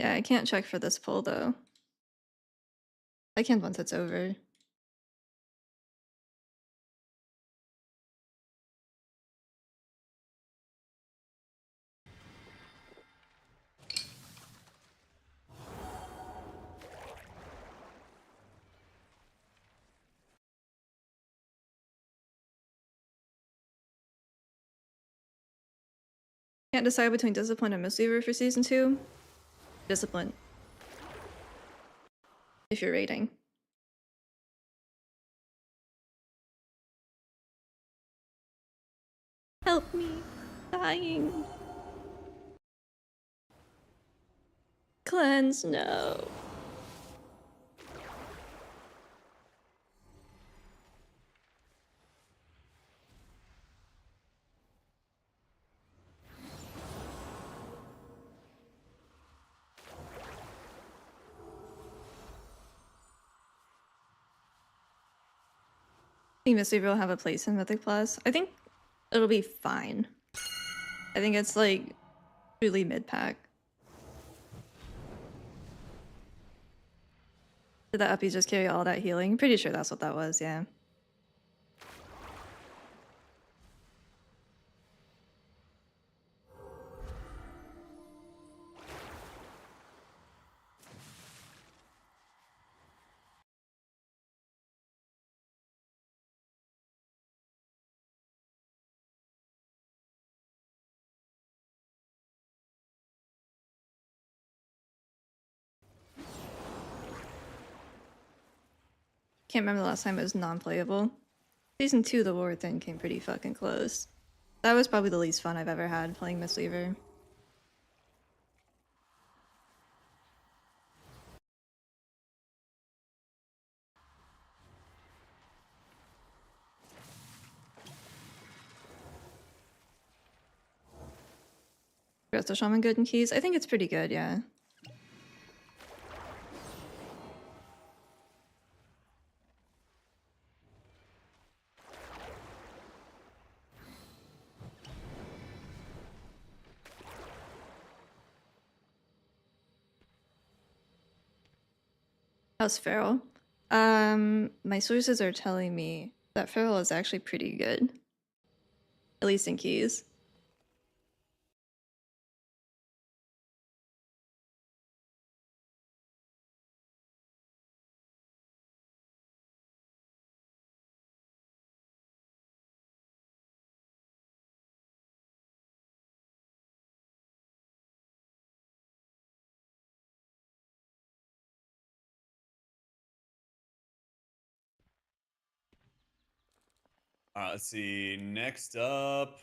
Yeah, I can't check for this pull though. I can once it's over. Can't decide between Discipline and Mistweaver for season 2. Discipline. If you're rating. Help me. Dying. Cleanse, no. think Mistweaver will have a place in Mythic Plus. I think it'll be fine. I think it's like truly mid-pack. Did the uppies just carry all that healing? Pretty sure that's what that was, yeah. Can't remember the last time it was non-playable. Season 2, the war thing came pretty fucking close. That was probably the least fun I've ever had playing Mistweaver. Resto Shaman good in keys? I think it's pretty good, yeah. How's Feral? My sources are telling me that Feral is actually pretty good. At least in keys. All right, let's see. Next up,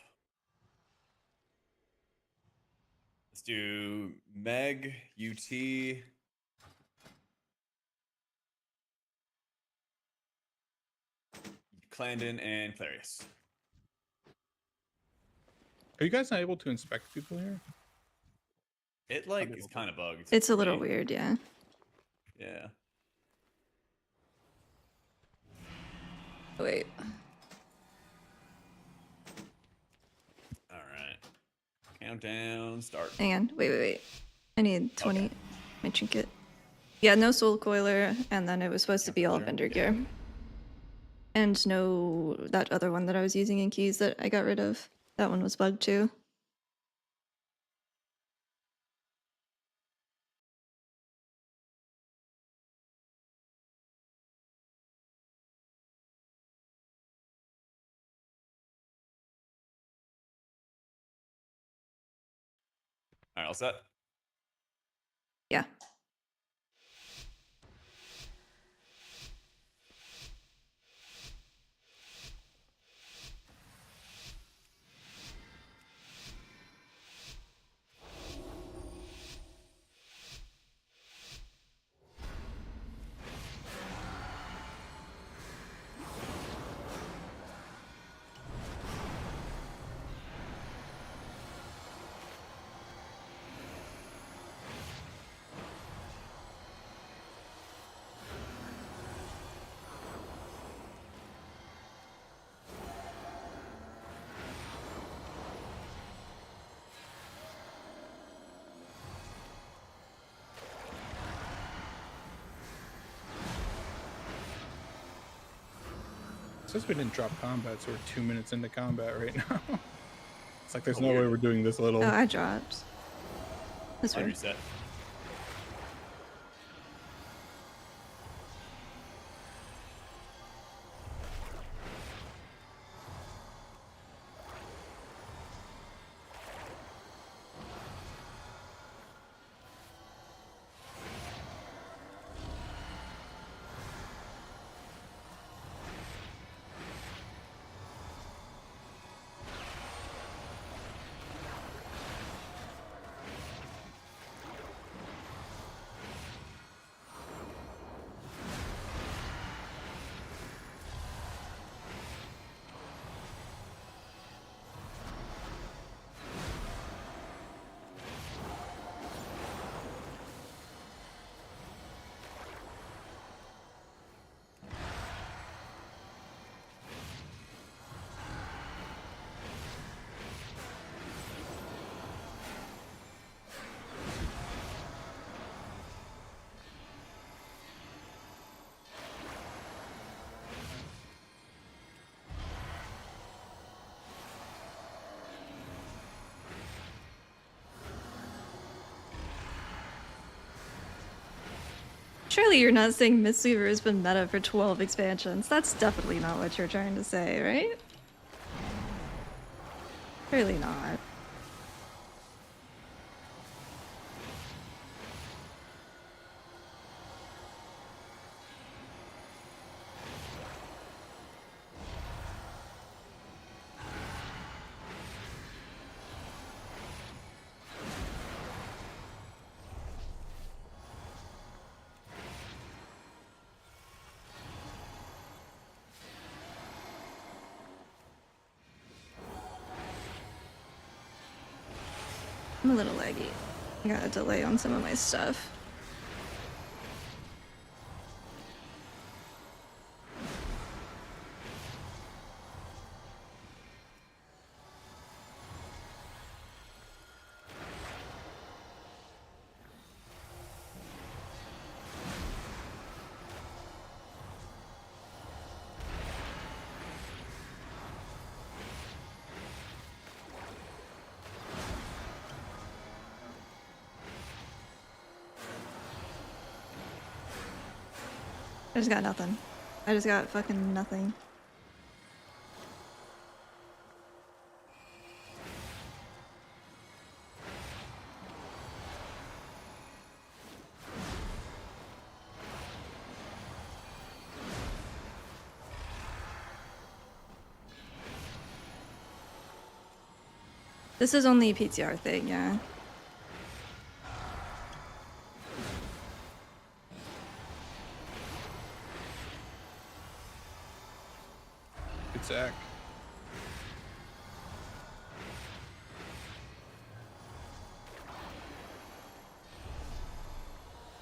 let's do Meg, UT. Clandon, and Clarius. Are you guys not able to inspect people here? It like is kind of bugged. It's a for little me. weird, yeah. Yeah. Oh, wait. All right. Countdown. Start. Hang on. Wait. I need 20. My trinket. Yeah, no Soul Coiler, and then it was supposed to be all Coiler, vendor yeah. gear. And no, that other one that I was using in keys that I got rid of. That one was bugged too. All right, all set. Yeah. It says we didn't drop combat, so we're 2 minutes into combat right now. It's like there's no weird. way we're doing this little. Oh, I dropped. That's I'll weird. reset. Surely you're not saying Mistweaver has been meta for 12 expansions. That's definitely not what you're trying to say, right? Surely not. I'm a little laggy. I got a delay on some of my stuff. I just got nothing. I just got fucking nothing. This is only a PTR thing, yeah. Good sack.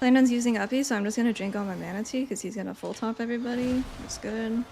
Landon's using Uppy, so I'm just gonna drink all my mana tea because he's gonna full top everybody. That's good.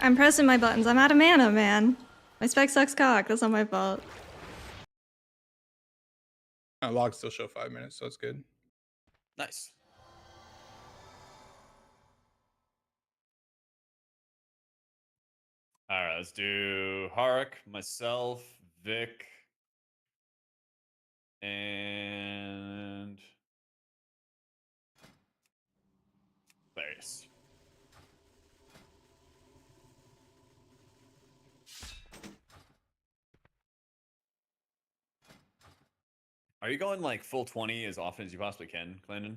I'm pressing my buttons. I'm out of mana, man. My spec sucks cock. That's not my fault. Logs still show 5 minutes, so that's good. Nice. All right, let's do Harik, myself, Vic, and Clarius. Are you going like full 20 as often as you possibly can, Clandon?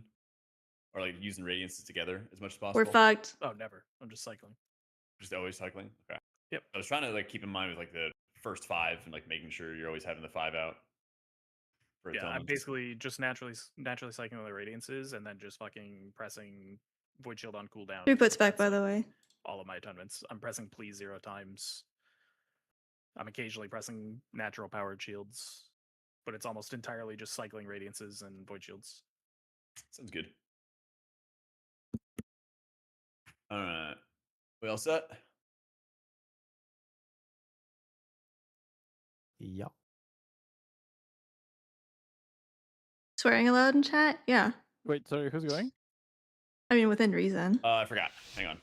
Or like using radiances together as much as possible? We're fucked. Oh, never. I'm just cycling. Just always cycling? Okay. Yep. I was trying to like keep in mind with like the first 5 and like making sure you're always having the 5 out. For Yeah, I'm atonements. basically just naturally cycling the radiances and then just fucking pressing Void Shield on cooldown. Three because puts back, that's, by the way. all of my atonements. I'm pressing please 0 times. I'm occasionally pressing natural powered shields, but it's almost entirely just cycling radiances and void shields. Sounds good. All right. We all set? Yeah. Swearing aloud in chat? Yeah. Wait, sorry, who's going? I mean, within reason. I forgot. Hang on.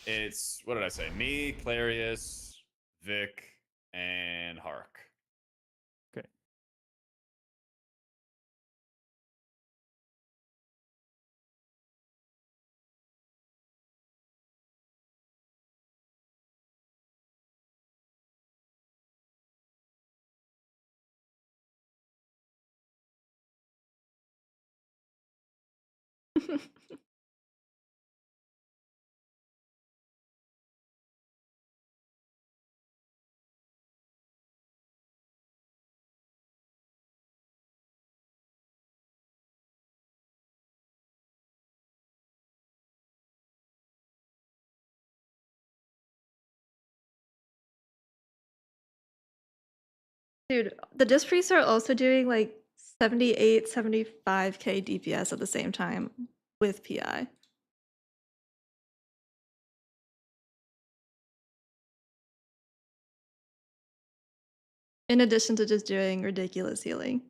It's, what did I say? Me, Clarius, Vic, and Harik. Dude, the disc priests are also doing like 78, 75k DPS at the same time with PI. In addition to just doing ridiculous healing.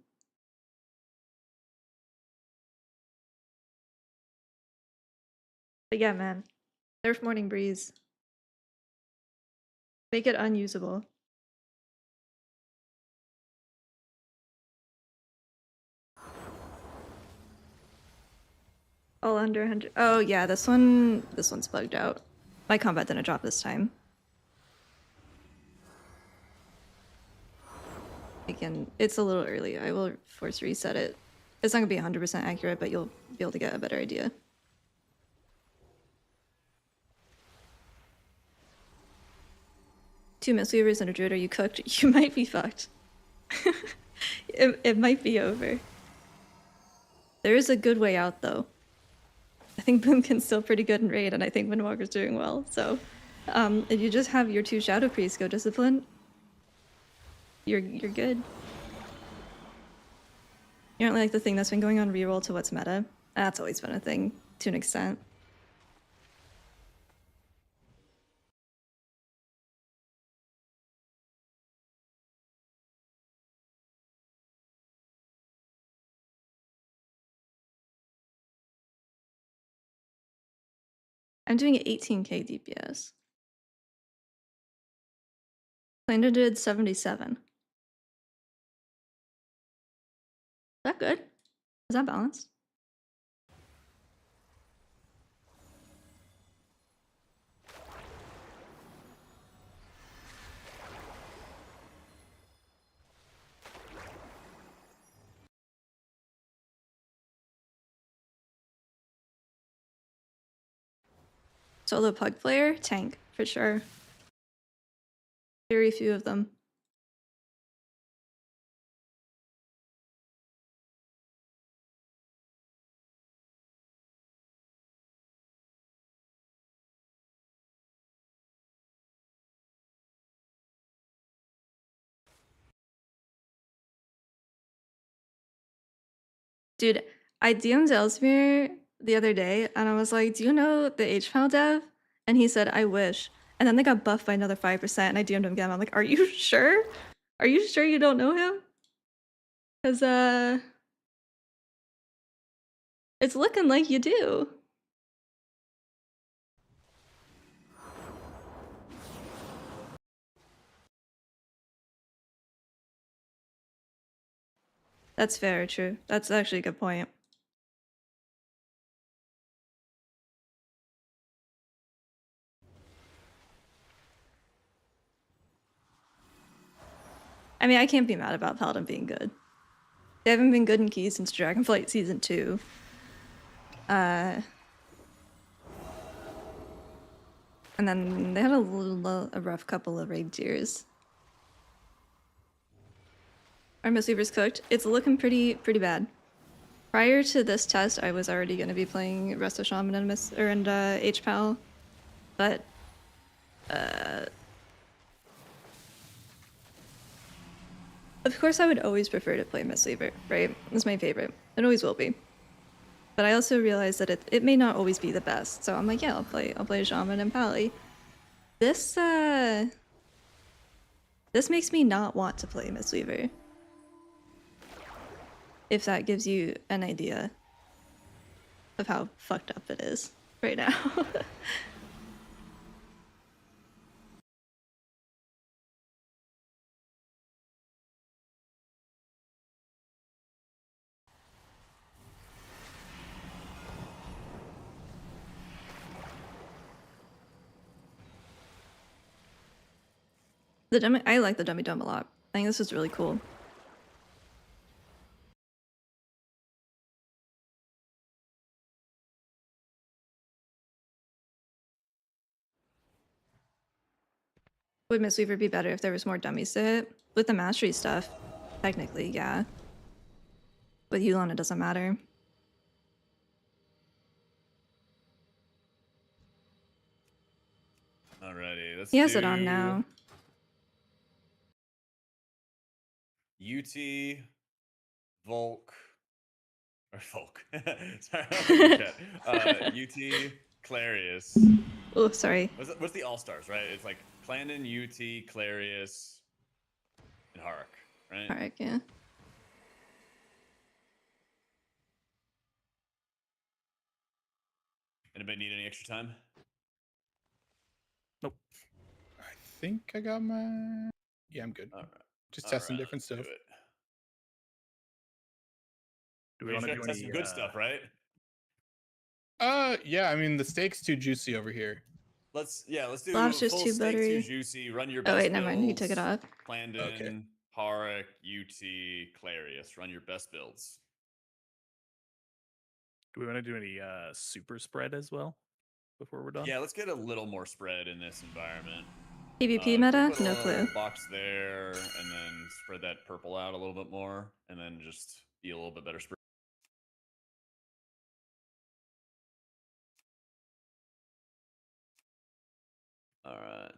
But yeah, man. Nerf Morning Breeze. Make it unusable. All under 100. Oh yeah, this one's bugged out. My combat didn't drop this time. Again, it's a little early. I will force reset it. It's not gonna be 100% accurate, but you'll be able to get a better idea. Two mistweavers and a druid, are you cooked? You might be fucked. It might be over. There is a good way out though. I think Boomkin's still pretty good in raid, and I think Windwalker's doing well. So, if you just have your two Shadow Priests go discipline, you're good. You don't like the thing that's been going on reroll to what's meta? That's always been a thing to an extent. I'm doing 18k DPS. Plander did 77. Is that good? Is that balanced? Solo pug player? Tank, for sure. Very few of them. Dude, I DM'd Elsmere the other day, and I was like, do you know the HPAL dev? And he said, I wish. And then they got buffed by another 5%, and I DM'd him again. I'm like, are you sure? Are you sure you don't know him? Because, it's looking like you do. That's very true. That's actually a good point. I mean, I can't be mad about Paladin being good. They haven't been good in keys since Dragonflight Season 2. And then they had a rough couple of raid tiers. Are mistweavers cooked? It's looking pretty bad. Prior to this test, I was already going to be playing Resto Shaman and HPAL, but of course I would always prefer to play mistweaver, right? It's my favorite. It always will be. But I also realized that it may not always be the best, so I'm like, yeah, I'll play Shaman and Pally. This makes me not want to play mistweaver. If that gives you an idea of how fucked up it is right now. I like the dummy dumb a lot. I think this is really cool. Would Mistweaver be better if there was more dummies to hit? With the mastery stuff, technically, yeah. With Yulon, it doesn't matter. Alrighty, let's He has do it on now. UT, Volk, or Volk. Sorry, I don't know chat. UT, Clarius. Oh, sorry. What's the all stars, right? It's like Clandon, UT, Clarius, and Harak, right? Alright, yeah. Anybody need any extra time? Nope. I think I got my. Yeah, I'm good. All right. Just All testing right, different let's do stuff. it. Do we Pretty want to sure do I tested any good stuff, right? Yeah. I mean, the steak's too juicy over here. Let's do Blob's just full too steak, too buttery. juicy. Run your Oh best wait, never mind. He took it builds. off. Clandon, Okay. Harak, UT, Clarius. Run your best builds. Do we want to do any super spread as well before we're done? Yeah, let's get a little more spread in this environment. PvP Can we meta? put a No little clue. box there, and then spread that purple out a little bit more, and then just be a little bit better spread. All right.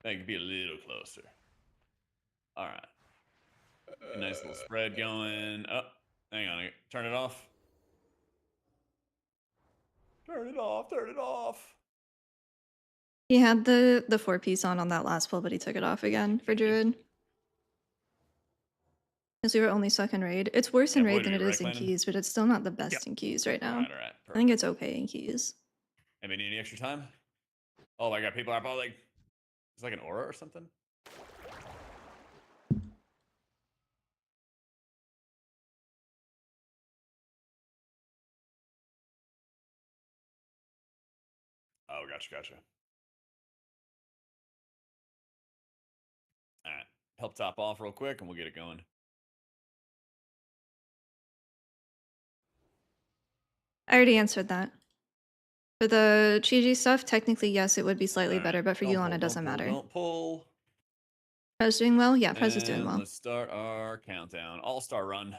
That could be a little closer. All right. Nice little spread going. Oh, hang on. Turn it off. Turn it off. Turn it off. He had the 4-piece on that last pull, but he took it off again for Druid. Because we were only stuck in raid. It's worse in Yeah, raid boy, than do it we, is right, in Clandon? keys, but it's still not the best Yep. in keys right now. All right. I think it's okay in keys. Anybody need any extra time? Oh my god, people are probably like, it's like an aura or something. Oh, gotcha. All right, help top off real quick, and we'll get it going. I already answered that. For the Chi stuff, technically, yes, it would be slightly All right, better, but for don't Yulon, pull, it doesn't don't pull, matter. Don't pull. Prez doing well? Yeah, Prez is doing And well. let's start our countdown. All-star run.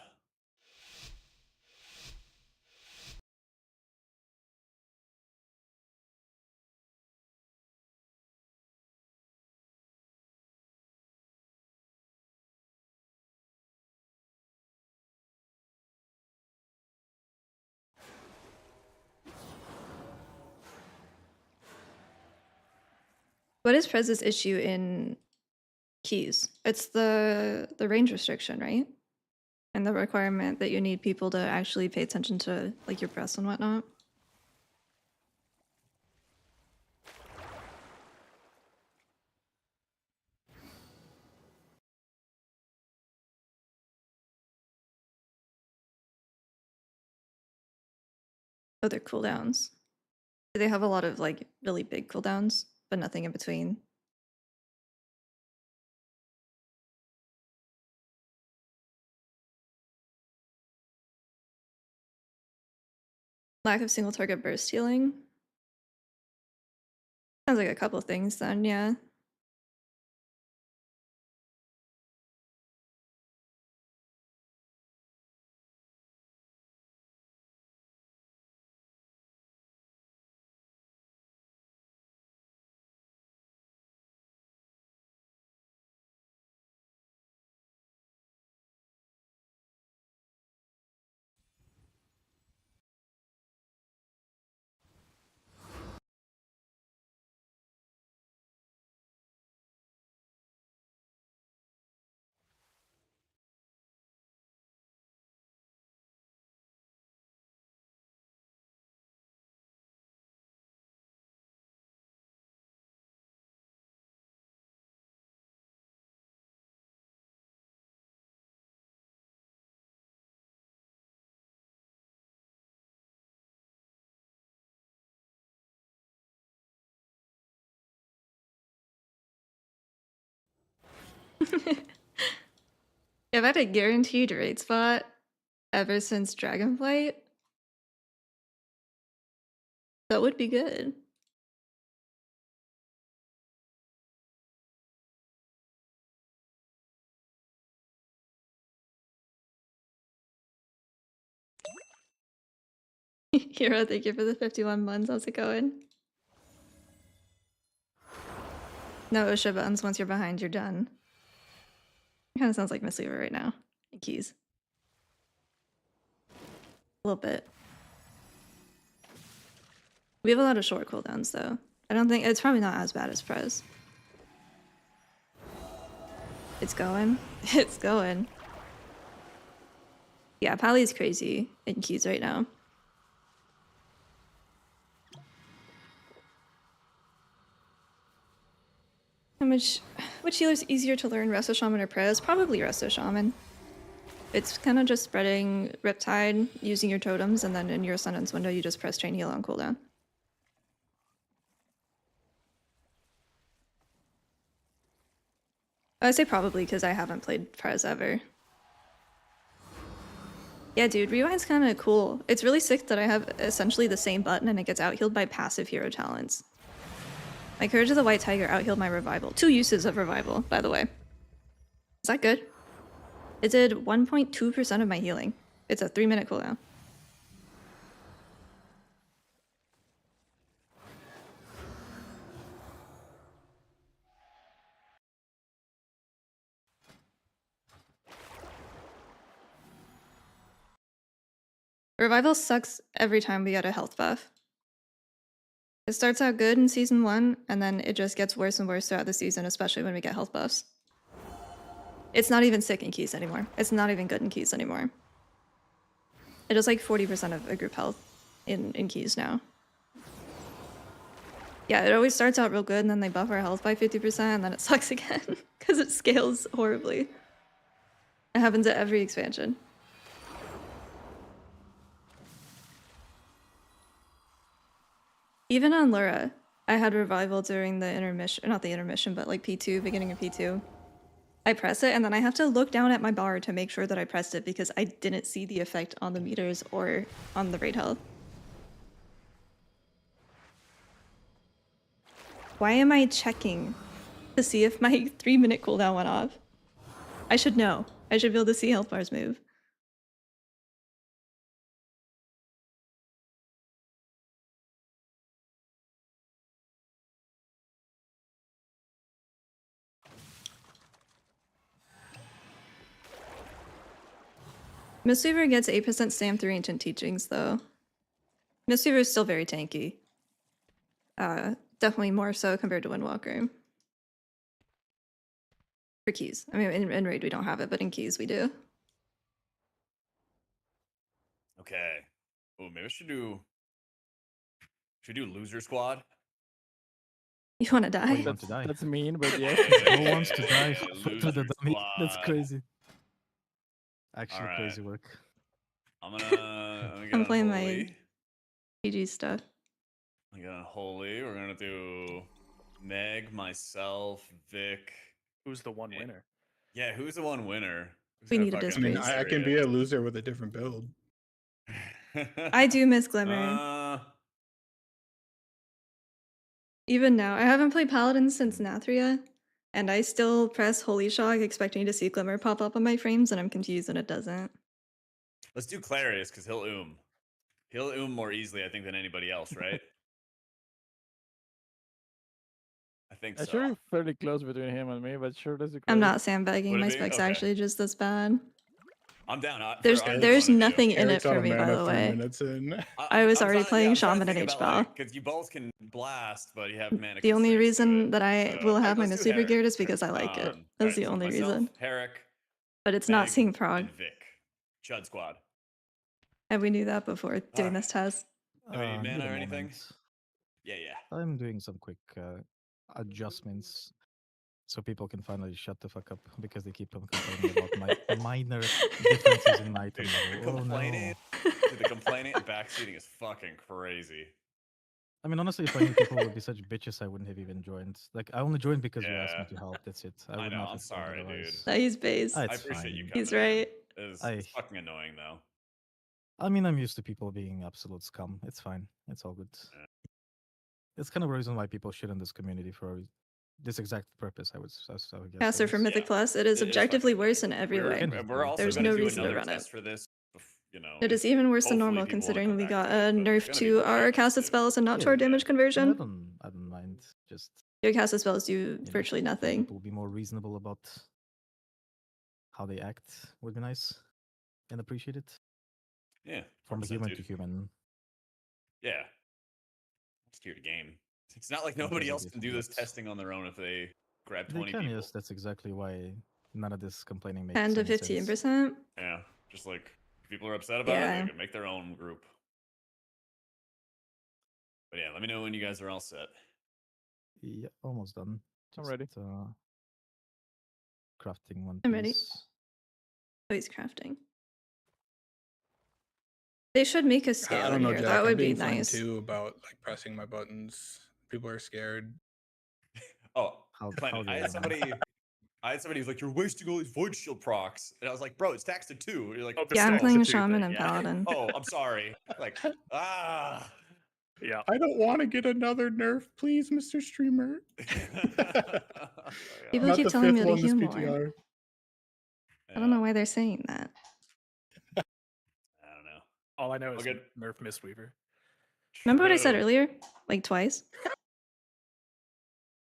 What is Prez's issue in keys? It's the range restriction, right? And the requirement that you need people to actually pay attention to like your press and whatnot. Oh, they're cooldowns. They have a lot of like really big cooldowns, but nothing in between. Lack of single target burst healing. Sounds like a couple of things then, yeah. If I had a guaranteed raid spot ever since Dragonflight, that would be good. Hero, thank you for the 51 months. How's it going? No OSHA buttons. Once you're behind, you're done. Kind of sounds like mistweaver right now. And keys. A little bit. We have a lot of short cooldowns though. I don't think it's probably not as bad as Prez. It's going. It's going. Yeah, Pally's crazy in keys right now. Which healer's easier to learn, Resto Shaman or Prez? Probably Resto Shaman. It's kind of just spreading Riptide, using your totems, and then in your Ascendance window you just press Chain Heal on cooldown. I say probably because I haven't played Prez ever. Yeah, dude, Rewind's kind of cool. It's really sick that I have essentially the same button and it gets out-healed by passive hero talents. My Courage of the White Tiger out-healed my Revival. 2 uses of Revival, by the way. Is that good? It did 1.2% of my healing. It's a 3-minute cooldown. Revival sucks every time we get a health buff. It starts out good in Season 1, and then it just gets worse and worse throughout the season, especially when we get health buffs. It's not even sick in keys anymore. It's not even good in keys anymore. It does like 40% of a group health in keys now. Yeah, it always starts out real good, and then they buff our health by 50%, and then it sucks again, because it scales horribly. It happens at every expansion. Even on Lura, I had Revival during the intermission, not the intermission, but like P2, beginning of P2. I press it and then I have to look down at my bar to make sure that I pressed it because I didn't see the effect on the meters or on the raid health. Why am I checking to see if my 3-minute cooldown went off? I should know. I should be able to see health bars move. Mistweaver gets 8% stam through Ancient Teachings, though. Mistweaver is still very tanky. Definitely more so compared to Windwalker. For keys. I mean, in raid we don't have it, but in keys we do. Okay. Oh, maybe we should do loser squad. You want to Oh, die? you want to die? That's mean, but yeah. Who wants to die to Loser the dummy? That's squad. crazy. Actually, Alright. crazy work. I'm gonna get I'm playing my Unholy. GG stuff. I get Unholy. We're gonna do Meg, myself, Vic. Who's the one winner? Yeah, who's the one winner? Who's We gonna need a fucking disc I mean, race. I can be a loser with a different build. I do miss Glimmer. Even now, I haven't played Paladin since Nathria, and I still press Holy Shock expecting to see Glimmer pop up on my frames, and I'm confused when it doesn't. Let's do Clarius because he'll more easily, I think, than anybody else, right? I think so. Sure, fairly close between him and me, but sure, that's a I'm not sandbagging. Would it My be? spec's Okay. actually just this bad. I'm down. There's for either there's one of you. nothing in it Eric's out for of me, by mana the 3 way. minutes in. I was already playing Shaman and H-Ball. Because you both can blast, but you have mana. The only constraints to reason it. that I So, will have my let's do Mistweaver Herrick. geared is because I like it. That's Alright, the so only myself, reason. Herrick, But it's not Meg, seeing prog. and Vic. Chud squad. And we knew that before doing Alright. this test. Do we need Give mana it a or anything? moment. Yeah. I'm doing some quick adjustments so people can finally shut the fuck up because they keep on complaining about my minor differences in item Dude, level. Oh no. complaining, dude, the complaining and backseating is fucking crazy. I mean, honestly, if I knew people would be such bitches, I wouldn't have even joined. Like, I only joined because you asked me Yeah. to help. That's it. I would know, not I'm have joined sorry, dude. otherwise. No, he's based. Ah, I it's appreciate you fine. coming He's in. right. It's fucking annoying though. I mean, I'm used to people being absolute scum. It's fine. It's all good. Yeah. It's kind of a reason why people shit on this community for this exact purpose. I would guess. Caster for Mythic Yeah. Plus, it is It is objectively fucking worse in annoying. every way. Can And just we're do it. also There's gonna no do reason to another run it. test for this you know. It is even worse than hopefully normal people wanna considering come we back got to it, a but it's nerf gonna be to more our changes casted too. spells and not to Yeah, our damage I conversion. don't mind. Just Your casted spells do know, virtually people nothing. be more reasonable about how they act would be nice and appreciate it Yeah, from a 100%, human dude. to human. Yeah. Just here to game. It's not like nobody else can do this But testing on their own if they grab they 20 can, people. yes. That's exactly why none of this complaining makes 10 to any sense. 15%. Yeah, just like if people are upset about it, Yeah. they can make their own group. But yeah, let me know when you guys are all set. Yeah, almost done. I'm ready. Crafting one I'm ready. piece. Oh, he's crafting. They should make a I scale don't in know, here. Jack. That I'm would be being fine nice. too about like pressing my buttons. People are scared. Oh, How Clinton, I dare had you. somebody who's like, "You're wasting all these void shield procs," and I was like, "Bro, it's taxed to 2." You're like, Oh, the Yeah, I'm stack playing to two Shaman thing, and yeah. Paladin. "Oh, I'm sorry." Like, ah. Yeah. I don't want to get another nerf, please, Mr. Streamer. People Not keep the telling fifth me to one this heal more. PTR. I don't know why they're saying that. I don't know. All I know is good. nerf mistweaver. Remember what I said True. earlier? Like twice?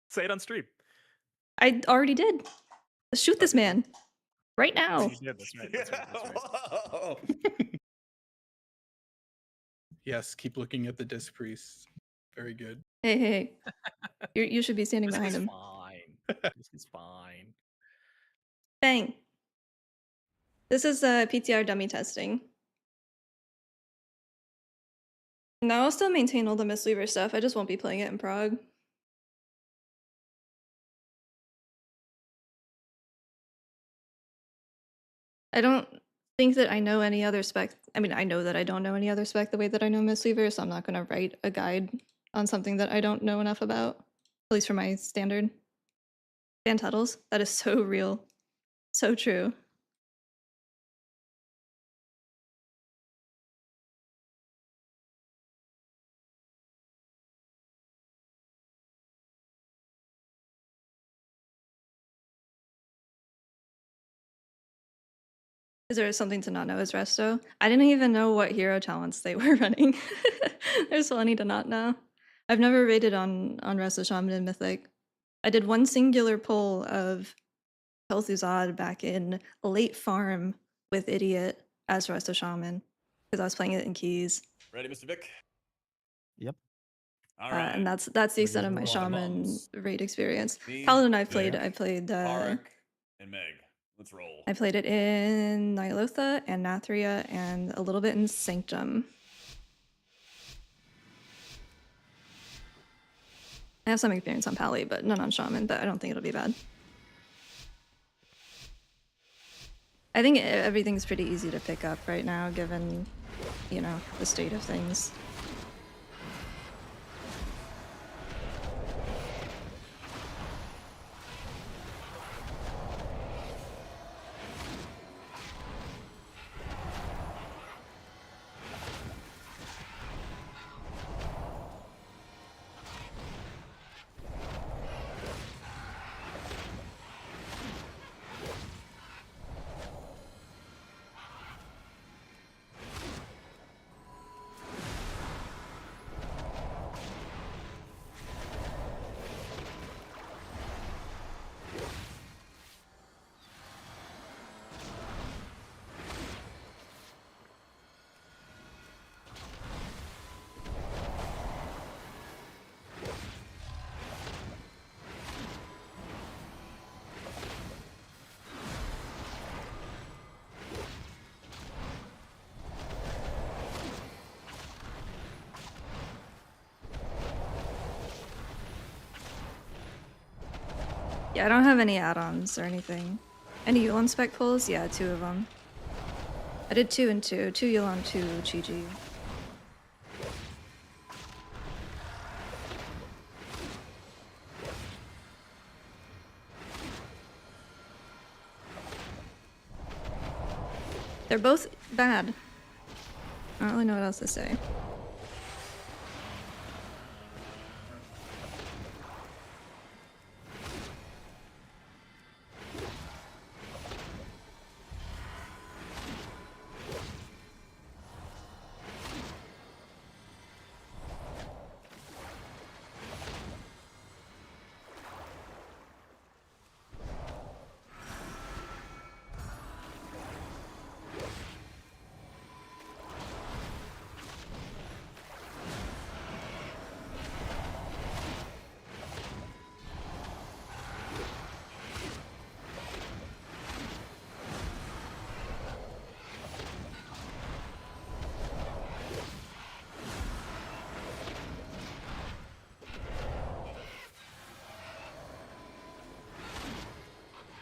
Say it on stream. I already did. Let's shoot this did you? man. Right now. You did. That's right. That's right. That's right. Whoa. Yes, keep looking at the disc priest. Very good. Hey, hey. You should be standing This behind is him. fine. This is fine. Bang. This is PTR dummy testing. No, I'll still maintain all the Mistweaver stuff. I just won't be playing it in Prague. I don't think that I know any other spec. I mean, I know that I don't know any other spec the way that I know Mistweaver, so I'm not going to write a guide on something that I don't know enough about, at least for my standard. Van Tuttles, that is so real. So true. Is there something to not know as Resto? I didn't even know what hero talents they were running. There's plenty to not know. I've never rated on Resto Shaman and Mythic. I did one singular pull of Pelthuzad back in late farm with Idiot as Resto Shaman because I was playing it in keys. Ready, Mr. Vic? Yep. All right. And that's the extent of my usual Shaman mums. raid experience. Me, Paladin I Vic, played Arik, and Meg. Let's roll. I played it in Nyalotha and Nathria and a little bit in Sanctum. I have some experience on Pally, but none on Shaman, but I don't think it'll be bad. I think everything's pretty easy to pick up right now, given, you know, the state of things. Yeah, I don't have any add-ons or anything. Any Yulon spec pulls? Yeah, 2 of them. I did 2 and 2. 2 Yulon, 2 Chi-Ji. They're both bad. I don't really know what else to say.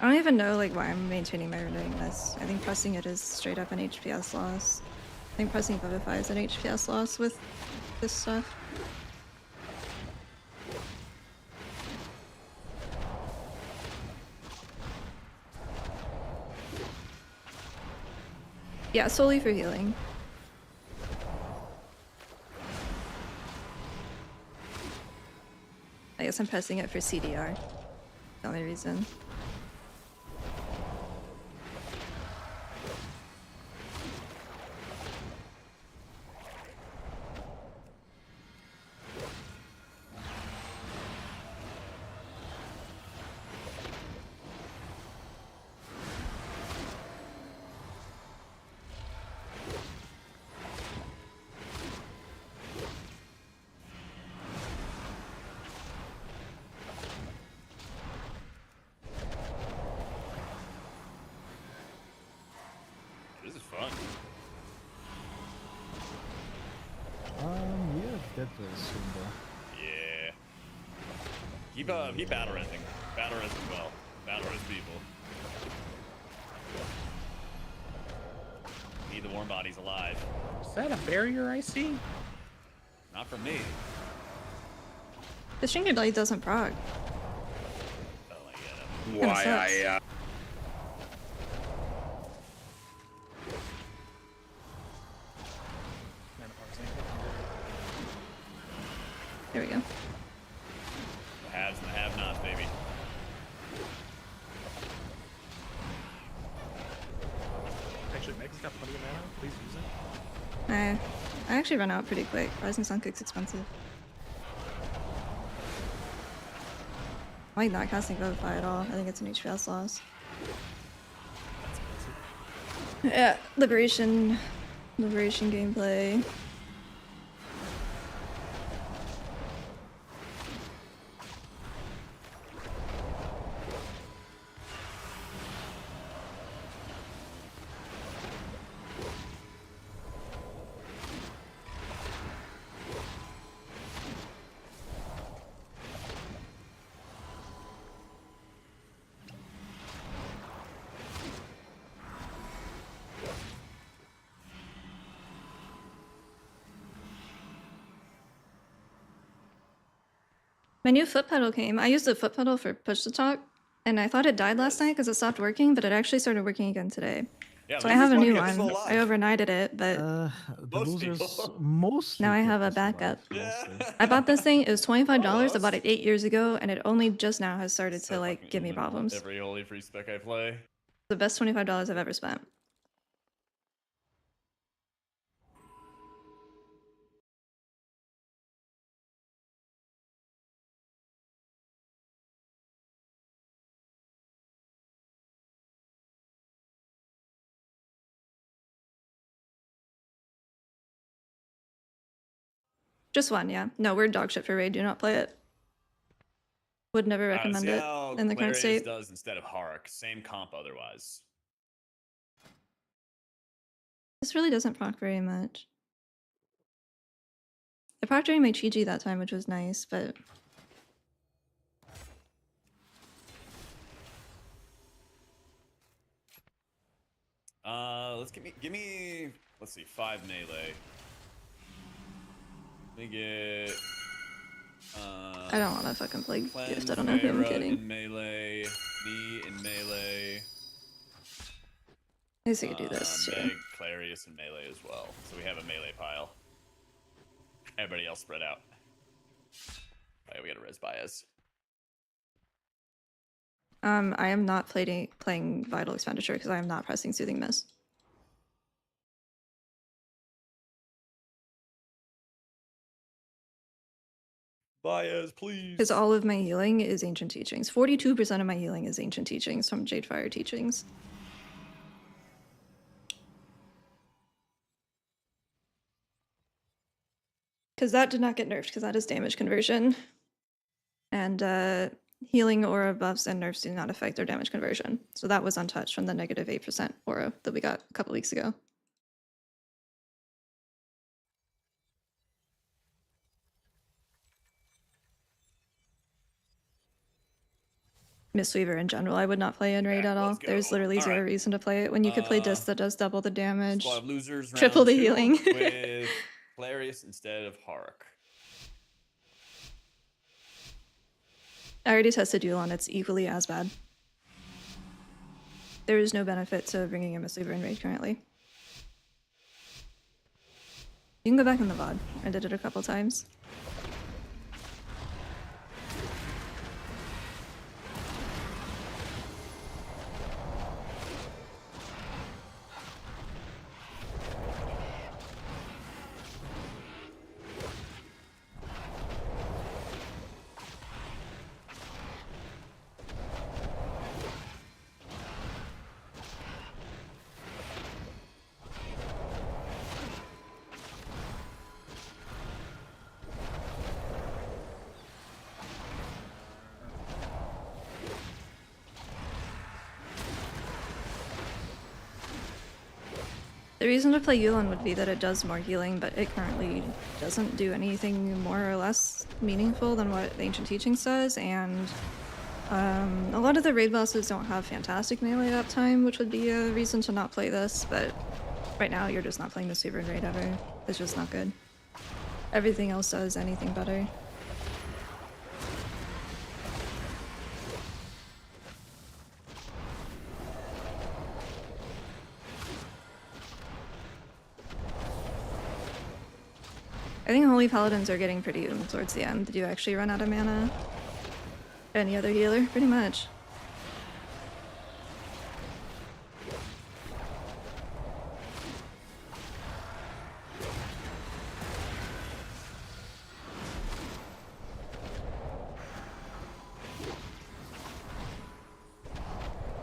I don't even know like why I'm maintaining my doing this. I think pressing it is straight up an HPS loss. I think pressing Vivify is an HPS loss with this stuff. Yeah, solely for healing. I guess I'm pressing it for CDR. The only reason. This is fun. Yeah, that was soon though. Yeah. Keep battle resing. Battle res as well. Battle res people. Need the warm bodies alive. Is that a barrier I see? Not from me. The Shinker Blade doesn't proc. Oh, I get it. Why sucks. I Mana parsing. There we go. The haves and the have-nots, baby. Actually, Meg's got plenty of mana. Please use it. I actually run out pretty quick. Rising Sun Kick's expensive. I like not casting Vivify at all. I think it's an HPS loss. That's expensive. Yeah, Liberation gameplay. My new foot pedal came. I used the foot pedal for push to talk, and I thought it died last night because it stopped working, but it actually started working again today. Yeah, So I have a new it's still one. alive. I overnighted it, but The Most losers people. mostly. now I kept have a us alive, backup. mostly. I bought this thing. It was $25. I us? bought it 8 years ago, and it only just now has started So to like fucking give me illiberal. problems. Every holy free spec I play. The best $25 I've ever spent. Just one, yeah. No, we're dog shit for raid. Do not play it. Would never recommend See it how in the current Clarius state. does instead of Hark. Same comp otherwise. This really doesn't proc very much. I proc during my Chi-Ji that time, which was nice, but Let's give me let's see, 5 melee. Let me get I don't want to fucking play Cleanse, Gift. I don't know who I'm Mara kidding. in melee, me in melee. I guess I could do this too. Meg, Clarius in melee as well. So we have a melee pile. Everybody else spread out. Alright, we got a res bias. I am not playing Vital Expenditure because I am not pressing Soothing Mist. Bias, please. Because all of my healing is Ancient Teachings. 42% of my healing is Ancient Teachings from Jadefire Teachings. Because that did not get nerfed, because that is damage conversion. And healing aura buffs and nerfs do not affect their damage conversion. So that was untouched from the negative 8% aura that we got a couple weeks ago. Mistweaver in general, I would not play in raid Yeah, at all. let's go. There's literally All zero right. reason to play it when you could play disc that does double the damage, Squad of losers, triple round the 2 healing. with Clarius instead of Harik. I already tested Yulon, it's equally as bad. There is no benefit to bringing a Mistweaver in raid currently. You can go back in the VOD. I did it a couple times. The reason to play Yulon would be that it does more healing, but it currently doesn't do anything more or less meaningful than what the Ancient Teachings does, and a lot of the raid bosses don't have fantastic melee uptime, which would be a reason to not play this, but right now you're just not playing the Super in raid ever. It's just not good. Everything else does anything better. I think Holy Paladins are getting pretty towards the end. Did you actually run out of mana? Any other healer? Pretty much.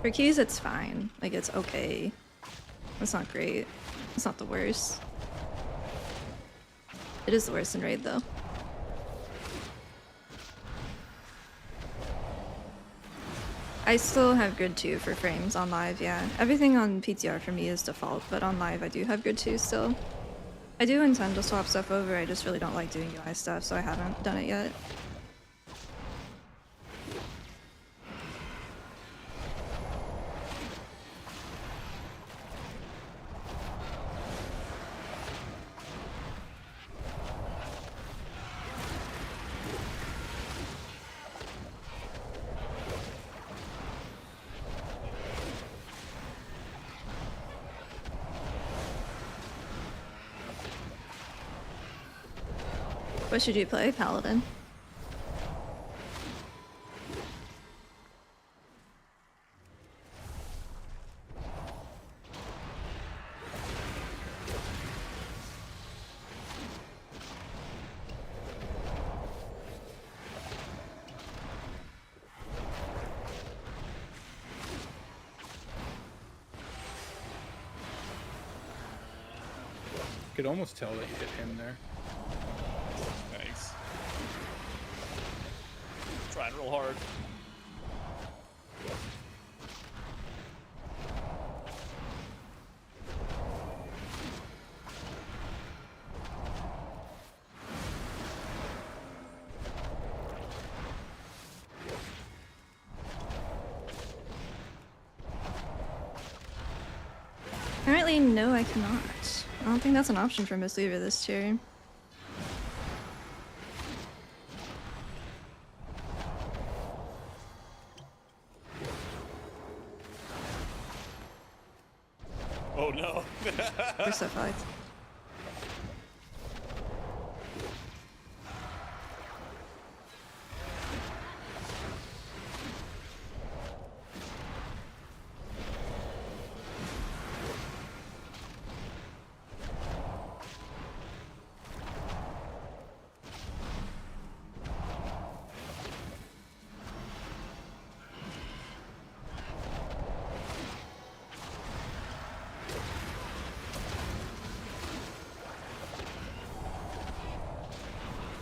For keys, it's fine. Like, it's okay. It's not great. It's not the worst. It is the worst in raid, though. I still have grid 2 for frames on live, yeah. Everything on PTR for me is default, but on live I do have grid 2 still. I do intend to swap stuff over, I just really don't like doing UI stuff, so I haven't done it yet. What should you play, Paladin? Could almost tell that you hit him there. Thanks. Trying real hard. Apparently, no, I cannot. I don't think that's an option for Mistweaver this tier. Oh no. We're so fucked.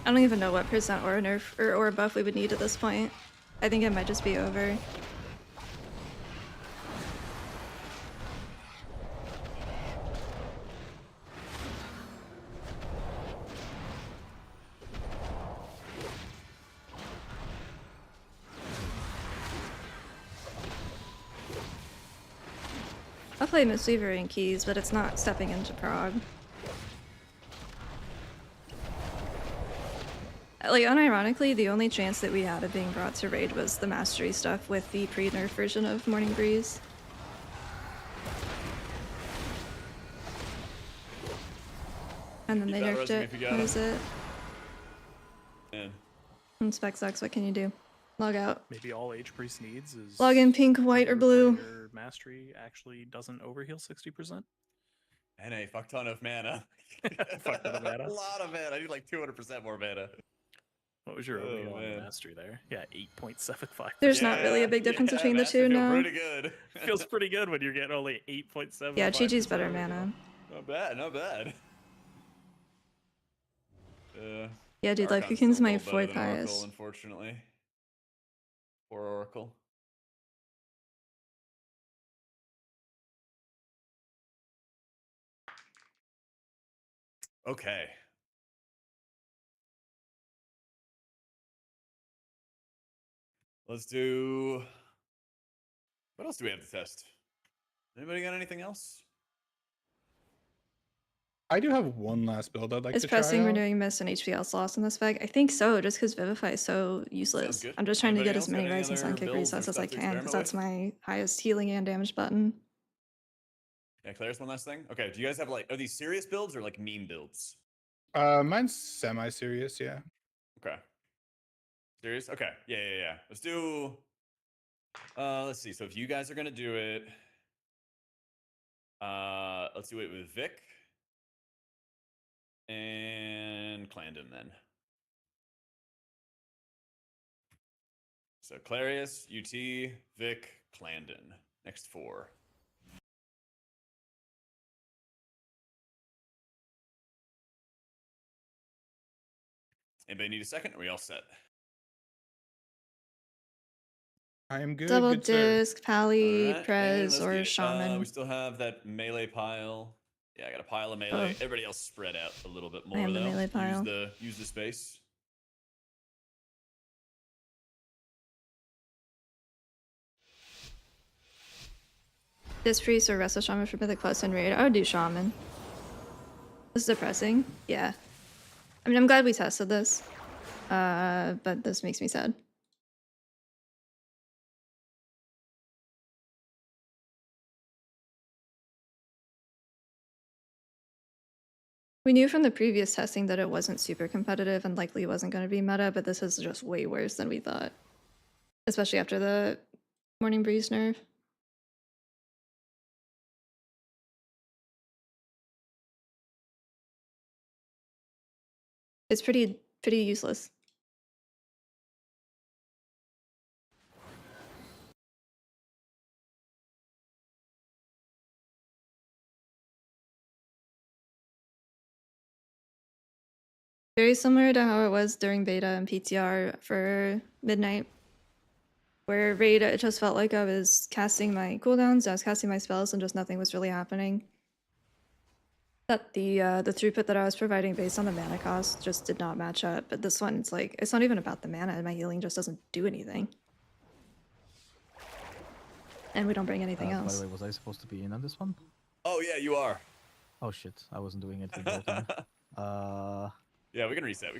I don't even know what percent or nerf or buff we would need at this point. I think it might just be over. I'll play Mistweaver and keys, but it's not stepping into prog. Like, unironically, the only chance that we had of being brought to raid was the mastery stuff with the pre-nerf version of Morning Breeze. And then Keep they that nerfed resume it. if you got What him. is it? Man. And spec sucks, what can you do? Log out. Maybe all Age Priest needs is Log in pink, white, or blue. Your mastery actually doesn't overheal 60%. And a fuck ton of mana. Fuck ton of mana. A lot of mana. I need like 200% more mana. What was your Oh, overheal on man. the mastery there? Yeah, 8.75. There's not really a big difference between the that's- two, I feel no. pretty good. Feels pretty good when you're getting only 8.7. Yeah, Chi-Chi's better mana. Not bad, not bad. Yeah, dude, Archon's Lycokin's still a my little better 4th than Oracle, highest. unfortunately. Poor Oracle. Okay. Let's do. What else do we have to test? Anybody got anything else? I do have one last build I'd like Is to try pressing, out. renewing mist, and HPL's lost in this spec? I think so, just because Vivify is so useless. good. I'm just trying to Anybody get as else got many any Rising Sun other Kick builds or resets as I stuff to can, because experiment that's with? my highest healing and damage button. Yeah, Claire's one last thing. Okay, do you guys have like, are these serious builds or like meme builds? Mine's semi-serious, yeah. Okay. Serious? Okay. Yeah. Let's do. Let's see. So if you guys are gonna do it, let's do it with Vic and Clandon then. So Clarius, UT, Vic, Clandon. Next 4. Anybody need a second? Are we all set? I am good. Double good sir. disc, Pally, Alright, and Prez, let's or get it. Shaman. We still have that melee pile. Yeah, I got a pile of melee. Everybody else spread out a little bit more am the though. melee pile. Use the space. Disc Priest or Wrestle Shaman for Mythic Plus and Raid. I would do Shaman. This is depressing. Yeah. I mean, I'm glad we tested this. But this makes me sad. We knew from the previous testing that it wasn't super competitive and likely wasn't going to be meta, but this is just way worse than we thought. Especially after the Morning Breeze nerf. It's pretty useless. Very similar to how it was during beta and PTR for Midnight. Where raid, it just felt like I was casting my cooldowns, I was casting my spells, and just nothing was really happening. That the throughput that I was providing based on the mana cost just did not match up. But this one, it's like, it's not even about the mana, my healing just doesn't do anything. And we don't bring anything By else. the way, was I supposed to be in on this one? Oh yeah, you are. Oh shit, I wasn't doing anything the whole time. Yeah, we can reset.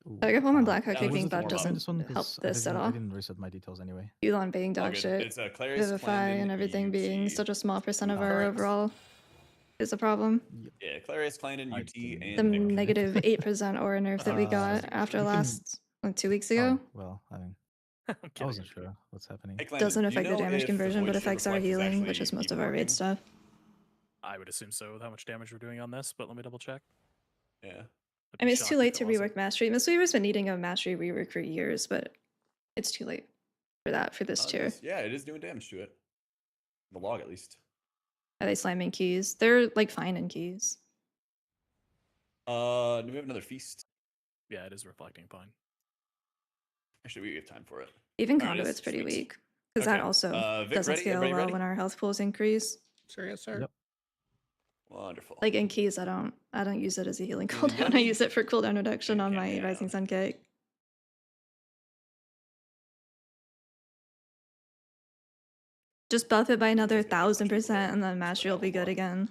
Ooh, So I got one more uh, Black Hawk was kicking it buff more doesn't this one? help 'Cause this at I all. didn't reset my details anyway. Elon being All dog good. shit. It's Clarius, Vivify Clandon, and everything being UT. such a small percent of our Alright. overall is a problem. Yeah, Clarius, Clandon, I UT, can- and The Vic. negative 8% aura nerf that we got after you can- last, like 2 weeks ago. Oh, well, I mean, I'm I kidding, wasn't I'm kidding. sure what's happening. Hey, Clandon, Doesn't do you affect the know damage if conversion, the but Void Shield affects our Reflect is healing, which actually is most even of our raid working? stuff. I would assume so with how much damage we're doing on this, but let me double check. Yeah. I'd I be mean, it's shocked too if late it to wasn't. rework Mastery. Mistweaver's been needing a Mastery rework for years, but it's too late for that, for this tier. Yeah, it is doing damage to it. The log, at least. Are they slamming keys? They're, like, fine in keys. Do we have another feast? Yeah, it is reflecting fine. Actually, we have time for it. Even Alright, Conduit's pretty sweet. weak, because that Okay, also Vic, doesn't ready? scale Everybody well ready? when our health pools increase. Sir, yes, sir. Yep. Wonderful. Like in keys, I don't use it as a healing Feeling cooldown. I yummy? use it for cooldown reduction on my Yeah. Rising Sun cake. Just buff it by another 1000% and then mastery will be good again.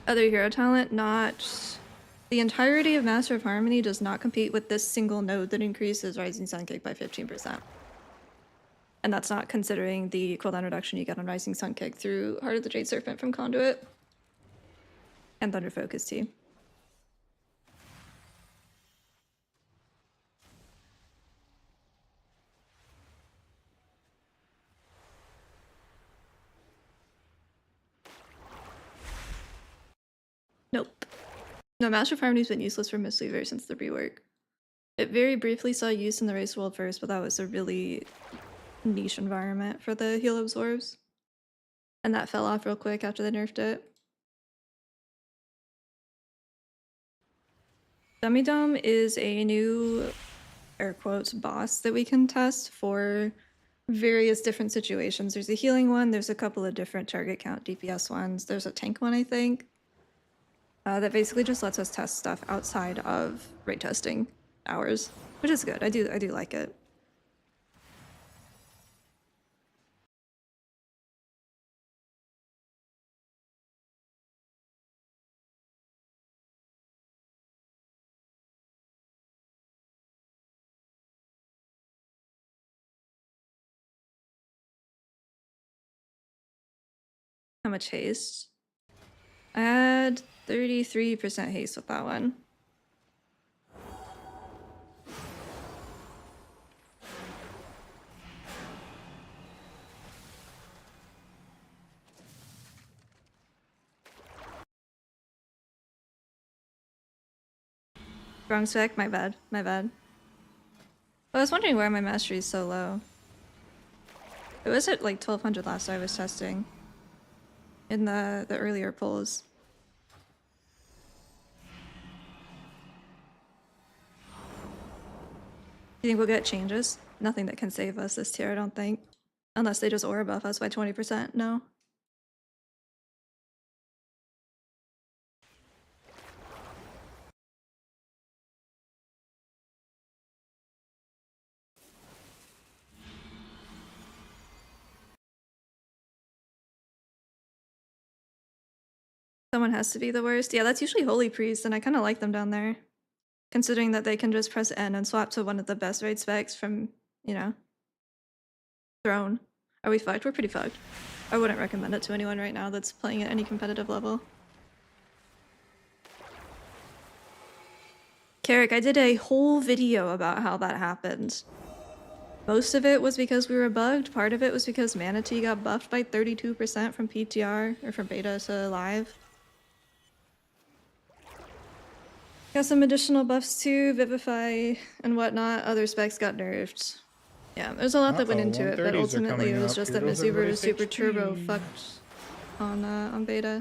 Other hero talent, not... The entirety of Master of Harmony does not compete with this single node that increases Rising Sun Kick by 15%. And that's not considering the cooldown reduction you get on Rising Sun Kick through Heart of the Jade Serpent from Conduit. And Thunder Focus too. Nope. No, Master of Harmony's been useless for mistweaver since the rework. It very briefly saw use in the race world first, but that was a really niche environment for the heal absorbs. And that fell off real quick after they nerfed it. Dummy Dome is a new, air quotes, boss that we can test for various different situations. There's a healing one, there's a couple of different target count DPS ones, there's a tank one, I think. That basically just lets us test stuff outside of raid testing hours, which is good. I do like it. How much haste? I had 33% haste with that one. Wrong spec, my bad, my bad. I was wondering why my mastery is so low. It was at like 1200 last I was testing. In the earlier polls. You think we'll get changes? Nothing that can save us this tier, I don't think. Unless they just aura buff us by 20%, no. Someone has to be the worst. Yeah, that's usually Holy Priest, and I kind of like them down there. Considering that they can just press N and swap to one of the best raid specs from, you know, Throne. Are we fucked? We're pretty fucked. I wouldn't recommend it to anyone right now that's playing at any competitive level. Carrick, I did a whole video about how that happened. Most of it was because we were bugged. Part of it was because Manatee got buffed by 32% from PTR, or from beta to live. Got some additional buffs too, Vivify and whatnot. Other specs got nerfed. Yeah, there's a lot that went into it, but 130s are ultimately it coming was up. just that Heroes, Mistweaver everybody was super takes turbo speed. fucked on beta.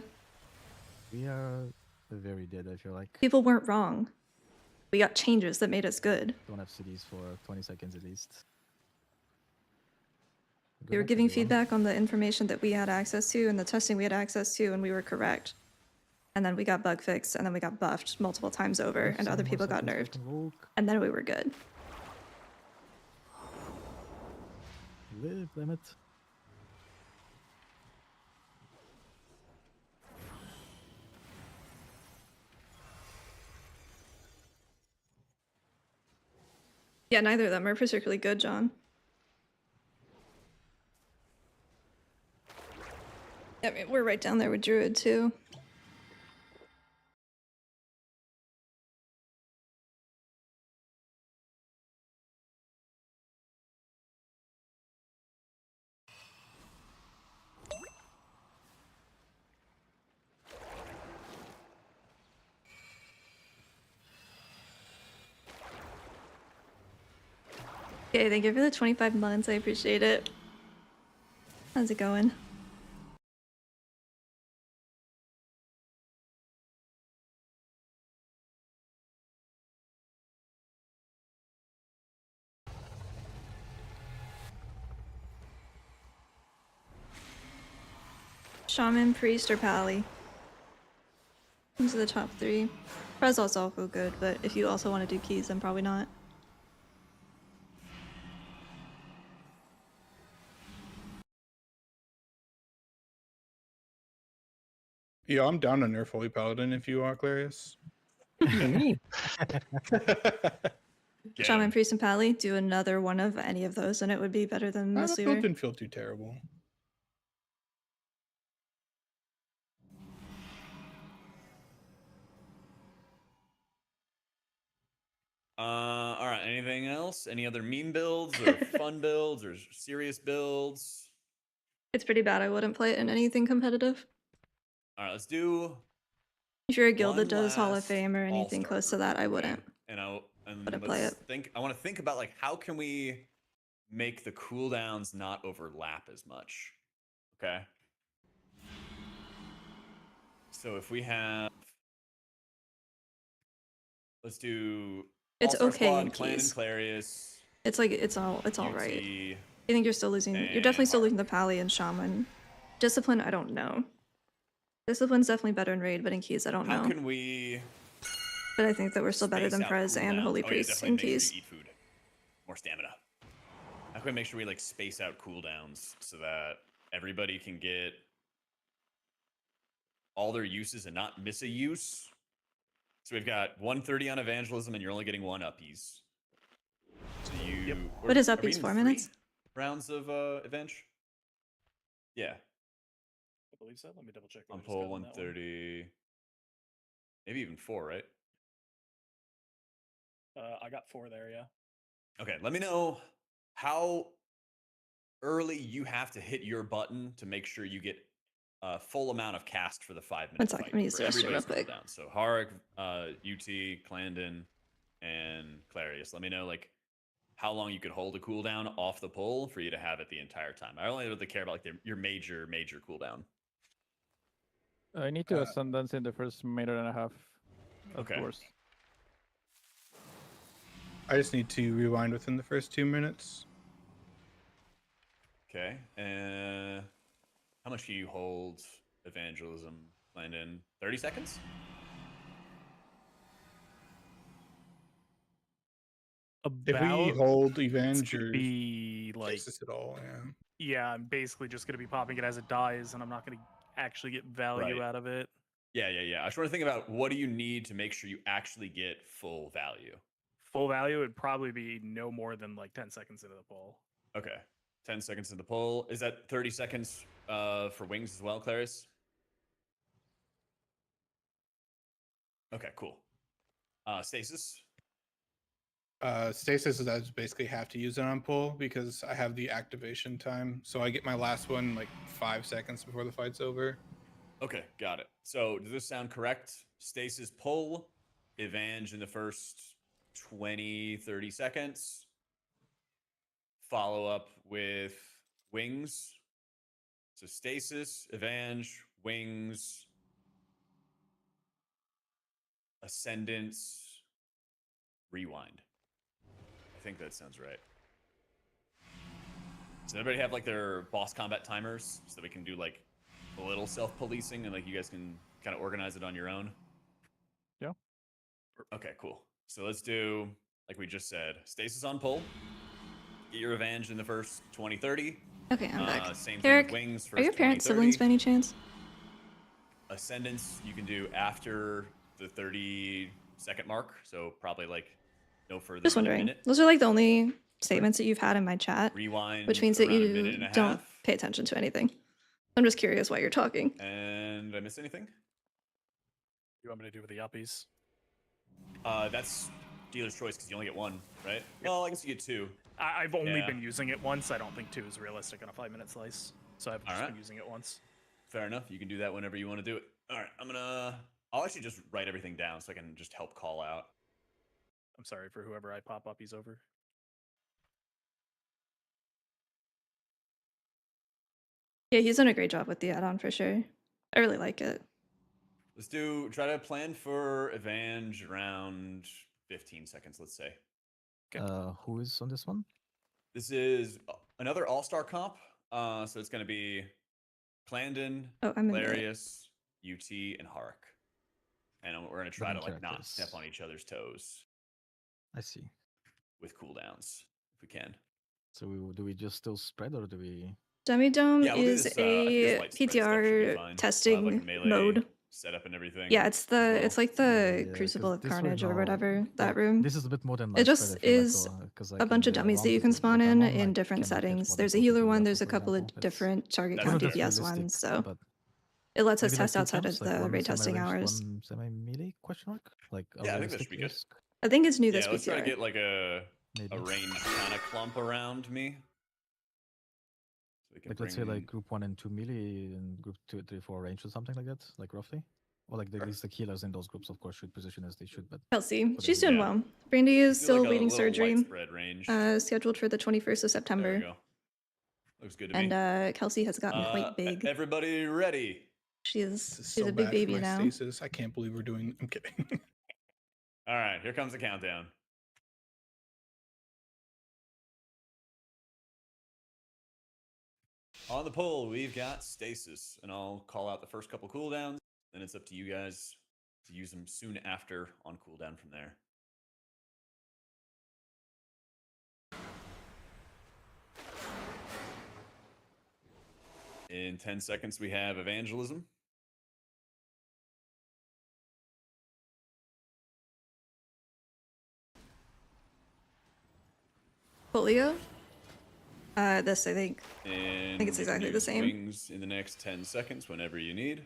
We are very dead, I feel like. People weren't wrong. We got changes that made us good. Don't have cities for 20 seconds at least. We Good were luck, giving everyone. feedback on the information that we had access to and the testing we had access to, and we were correct. And then we got bug fixed, and then we got buffed multiple times over, Have and other 7 more people got seconds, nerfed. fucking Volk. And then we were good. Live, damn it. Yeah, neither of them are particularly good, John. I mean, we're right down there with Druid, too. Okay, thank you for the 25 months. I appreciate it. How's it going? Shaman, priest, or pally? These are the top 3. Prez also good, but if you also want to do keys, then probably not. Yeah, I'm down to nerf Holy Paladin if you are, Clarius. Me? Get Shaman, 'em. Priest, and Pally, do another one of any of those, and it would be better than That build Mistweaver. didn't feel too terrible. All right. Anything else? Any other meme builds or fun builds or serious builds? It's pretty bad. I wouldn't play it in anything competitive. All right. Let's do If you're a guild that one does Hall of last Fame or anything all-star close to group, that, I okay? wouldn't. And Wouldn't play let's it. think. I want to think about like how can we make the cooldowns not overlap as much. Okay. So if we have, let's do It's All-Star okay in Squad, Clan and keys. Clarius. It's like it's all UT, right. I think you're still losing. You're definitely still losing the Pally and Shaman. Discipline, I don't know. Discipline's definitely better in raid, but in keys, I don't How know. can we But I think that we're still better space than out Prez and cooldowns? Holy Oh, yeah, Priest definitely in make sure keys. you eat food. More stamina. How can we make sure we like space out cooldowns so that everybody can get all their uses and not miss a use? So we've got 130 on evangelism, and you're only getting 1 uppies. So you. Yep. What is are we uppies, in 4 3 minutes? rounds of avenge? Yeah. I believe so. Let me double check. what On I just pull got on that one. 130. Maybe even 4, right? I got 4 there, yeah. Okay, let me know how early you have to hit your button to make sure you get a full amount of cast for the 5-minute 1 second, fight let me use for the restroom real everybody's quick. cooldown. So Harik, UT, Clandon, and Clarius. Let me know like how long you could hold a cooldown off the pull for you to have it the entire time. I only really care about like your major cooldown. I need to Ascendance in the first minute and a half. Of Okay. course. I just need to rewind within the first 2 minutes. Okay. How much can you hold evangelism, Landon? 30 seconds? If we About hold it's Evenge gonna or be like Stasis at all, yeah. yeah, I'm basically just gonna be popping it as it dies, and I'm not gonna actually get value Right. out of it. Yeah. I just want to think about what do you need to make sure you actually get full value. Full value would probably be no more than like 10 seconds into the poll. Okay. 10 seconds in the poll. Is that 30 seconds for wings as well, Clarice? Okay, cool. Stasis? Stasis is I just basically have to use it on pull because I have the activation time. So I get my last one like 5 seconds before the fight's over. Okay, got it. So does this sound correct? Stasis pull, Evange in the first 20, 30 seconds. Follow up with wings. So stasis, Evange, wings, ascendance, rewind. I think that sounds right. Does everybody have like their boss combat timers so that we can do like a little self-policing and like you guys can kind of organize it on your own? Yeah. Okay, cool. So let's do, like we just said, stasis on pull. Get your revenge in the first 20, 30. Okay, I'm back. Same thing Eric, with wings. are your 20, parents 30. siblings by any chance? Ascendance you can do after the 30-second mark. So probably like no further Just than a wondering. minute. Those are like the only statements that you've had in my chat, Rewind which means that around a minute you and a don't half. pay attention to anything. I'm just curious why you're talking. And did I miss anything? You want me to do with the uppies? That's dealer's choice because you only get 1, right? Well, I guess you get 2. I've only Yeah. been using it once. I don't think 2 is realistic on a 5-minute slice. So I've just Alright. been using it once. Fair enough. You can do that whenever you want to do it. All right, I'll actually just write everything down so I can just help call out. I'm sorry for whoever I pop uppies over. Yeah, he's done a great job with the add-on for sure. I really like it. Let's try to plan for Evange around 15 seconds, let's say. Who is on this one? This is another all-star comp. So it's going to be Clandon, Oh, I'm in it. Clarius, UT, and Harik. and we're gonna try to Different like not characters. step on each other's toes I see. with cooldowns if we can. So do we just still spread or do we? Dummy Dome Yeah, we'll do is this. I think this a light spread stuff should be PTR fine. We'll have, like, a testing melee mode. setup and everything. Yeah, it's as like well. the Yeah, Crucible 'cause of this right Carnage or now, whatever, that like, room. This is a bit more than It light just spread, I feel is like, though, 'cause, like, a bunch of the dummies that you round can that spawn I'm in on, like, different cannot get settings. more than There's a 40 healer people one, left, there's a for couple of example. different target That's count good. DPS realistic, ones, so but it lets us maybe like test two outside camps, of like the one raid testing semi-ranged, hours. one semi-melee question mark? Like a Yeah, I think that should realistic be good. risk, I think it's new Yeah, this let's try to PTR. get like a maybe. range kind of clump around me. So we can Like let's say bring like in- group 1 and 2 melee and group 2, 3, 4 range or something like that, like roughly. Or like at Sure. least the healers in those groups, of course, should position as they should. But Kelsey, whatever she's you doing Yeah. well. Brandy is let's do, still like, a waiting little surgery, light spread range. scheduled for the 21st of There we September. go. Looks good to me. And Kelsey has gotten quite big. Everybody ready? She's This is a so big bad baby for my now. stasis. I can't believe we're doing. I'm kidding. All right, here comes the countdown. On the poll, we've got stasis, and I'll call out the first couple cooldowns. Then it's up to you guys to use them soon after on cooldown from there. In 10 seconds, we have evangelism. Polio? This, I think. And it's you can exactly the use same. Wings in the next 10 seconds whenever you need.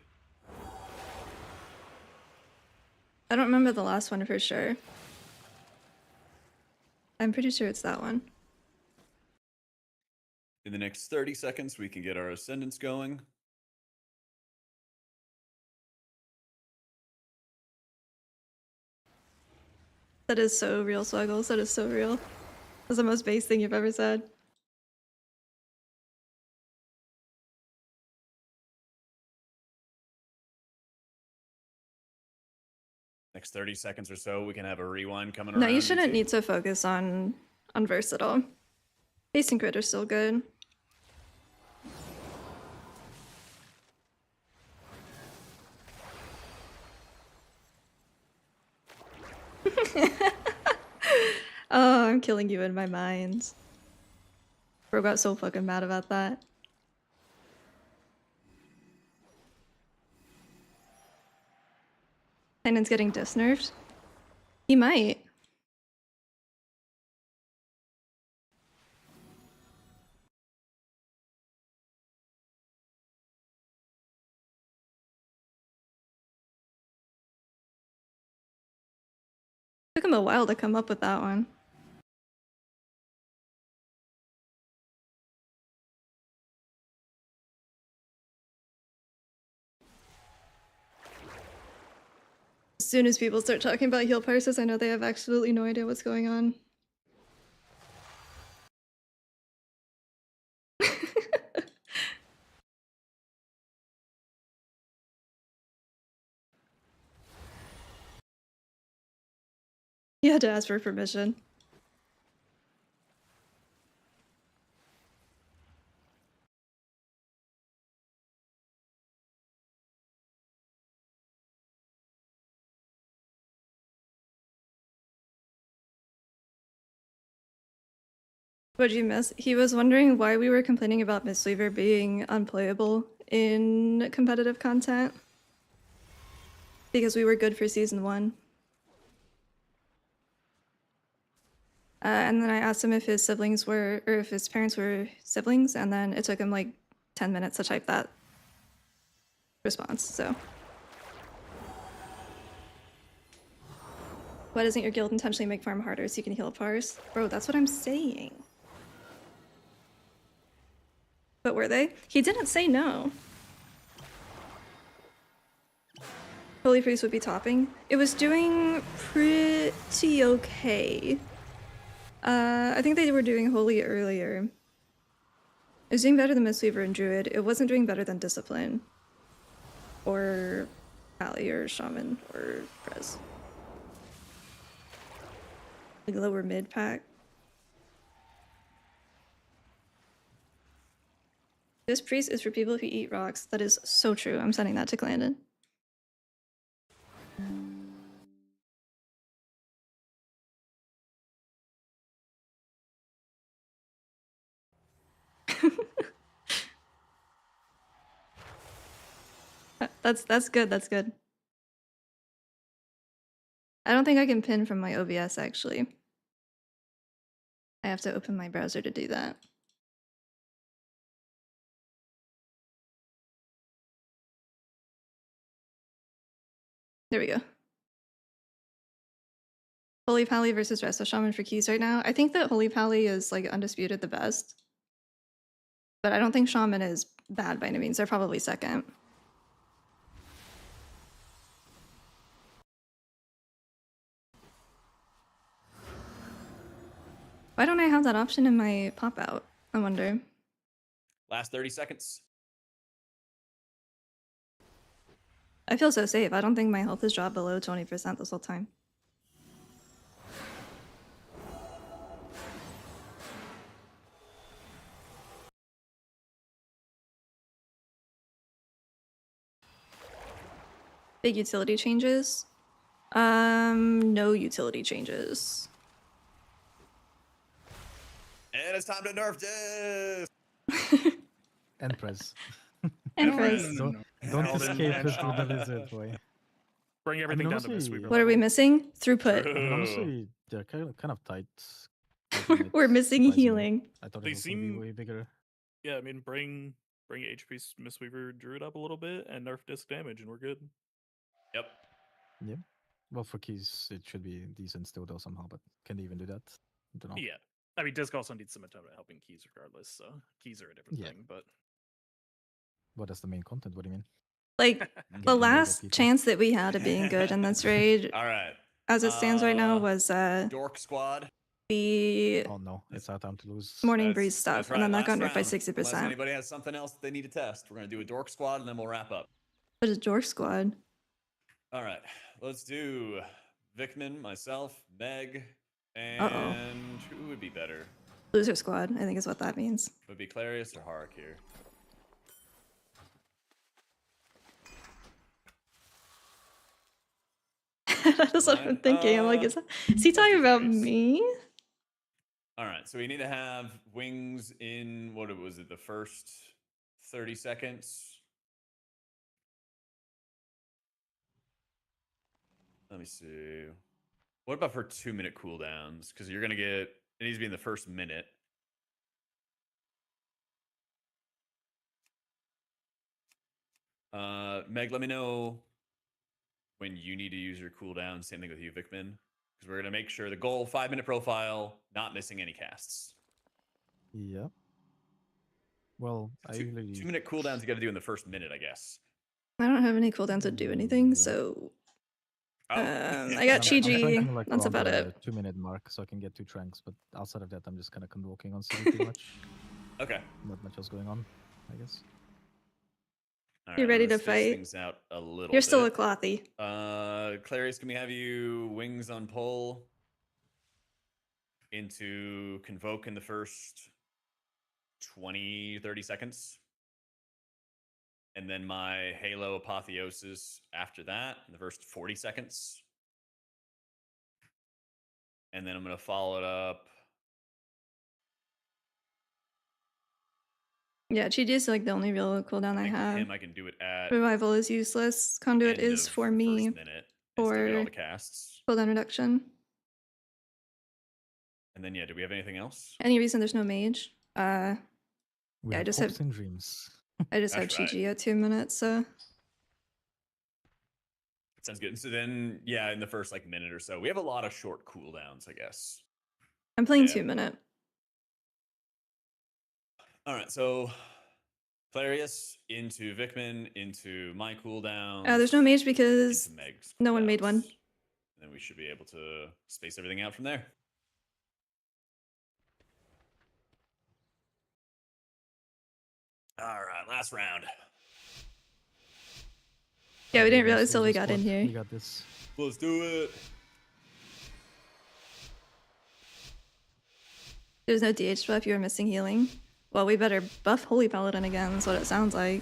I don't remember the last one for sure. I'm pretty sure it's that one. In the next 30 seconds, we can get our ascendants going. That is so real, Swaggles. That is so real. That's the most base thing you've ever said. Next 30 seconds or so, we can have a rewind coming around. No, you shouldn't see. need to focus on versatile. Base and crit are still good. Oh, I'm killing you in my mind. Bro got so fucking mad about that. Tynan's getting dis-nerfed? He might. Took him a while to come up with that one. As soon as people start talking about heal parses, I know they have absolutely no idea what's going on. You had to ask for permission. What'd you miss? He was wondering why we were complaining about Mistweaver being unplayable in competitive content. Because we were good for season 1. And then I asked him if his siblings were, or if his parents were siblings, and then it took him like 10 minutes to type that response, so. Why doesn't your guild intentionally make farm harder so you can heal parse? Bro, that's what I'm saying. But were they? He didn't say no. Holy Priest would be topping. It was doing pretty okay. I think they were doing Holy earlier. It was doing better than Mistweaver and Druid. It wasn't doing better than Discipline. Or Ally or Shaman or Prez. Like lower mid pack. This priest is for people who eat rocks. That is so true. I'm sending that to Clandon. That's good. That's good. I don't think I can pin from my OBS actually. I have to open my browser to do that. There we go. Holy Pally versus Resto Shaman for keys right now. I think that Holy Pally is like undisputed the best. But I don't think Shaman is bad by any means. They're probably second. Why don't I have that option in my pop out? I wonder. Last 30 seconds. I feel so safe. I don't think my health has dropped below 20% this whole time. Big utility changes? No utility changes. And it's time to nerf this. Empress. Empress. No, Don't Elden escape and us with the Shaman. lizard, boy. Bring everything down to honestly, Mistweaver What are we level. missing? Throughput. I mean, True. honestly, they're kind of tight. Ultimate, We're missing surprisingly. healing. I thought They it was going to be seem- way bigger. Yeah, I mean, bring HP Mistweaver Druid up a little bit and nerf disc damage, and we're good. Yep. Well, for keys, it should be decent still, though, somehow, but can they even do that? I don't know. Yeah. I mean, disc also needs some atonement helping keys regardless, so keys are a different Yeah. thing, but What is the main content? What do you mean? Like, Get the to know last people. chance that we had of being good in this raid, All right. as it stands right now, Uh, was Dork Squad. the Oh no, it's our time to lose. Morning That's- Breeze stuff, that's and then right, that got last nerfed by round. Unless 60%. anybody has something else that they need to test, we're gonna do a Dork Squad and then we'll wrap up. What is Dork Squad? All right, let's do Vickman, myself, Meg, Uh-oh. and who would be better? Loser Squad, I think is what that means. Would it be Clarius or Harak here? That's what I'm Mine? thinking. I'm like, is he talking do about Clarius. me? All right, so we need to have wings in what was it? The first 30 seconds. Let me see. What about for 2-minute cooldowns? Because you're gonna get it needs to be in the first minute. Meg, let me know when you need to use your cooldown. Same thing with you, Vickman. Because we're gonna make sure the goal 5-minute profile, not missing any casts. Yeah. Well, I usually 2-minute cooldowns you got to do in the first minute, I guess. I don't have any cooldowns to do anything, so Oh. I got I'm Chi-Ji, thinking, like, that's around about the it. 2-minute mark, so I can get 2 tranks. But outside of that, I'm just kind of convoking on city pretty much. Okay. Not much else going on, I guess. All You right, ready I'm gonna to space fight? Things out a little. You're still a bit. clothy. Clarius, can we have you wings on pull into convoke in the first 20-30 seconds? And then my Halo Apotheosis after that in the first 40 seconds. And then I'm going to follow it up. Yeah, Chi-Ji is like the only real cooldown I think have. him, I can do it at Revival is useless. Conduit end is of for the me first minute is to get all for the casts. cooldown reduction. And then, yeah, do we have anything else? Any reason there's no mage? We Yeah, I have just hopes have- and dreams. I just have That's right. Chi-Ji at 2 minutes, so Sounds good. So then, yeah, in the first like minute or so, we have a lot of short cooldowns, I guess. I'm playing Yeah. 2 minute. All right, so Clarius into Vickman into my cooldown. There's no mage because into Meg's no one made one. cooldowns. And then we should be able to space everything out from there. All right, last round. Yeah, we didn't Yes, realize till we Loser got in Squad, here. We got this. Let's do it. There's no DH buff, you were missing healing. Well, we better buff Holy Paladin again, that's what it sounds like.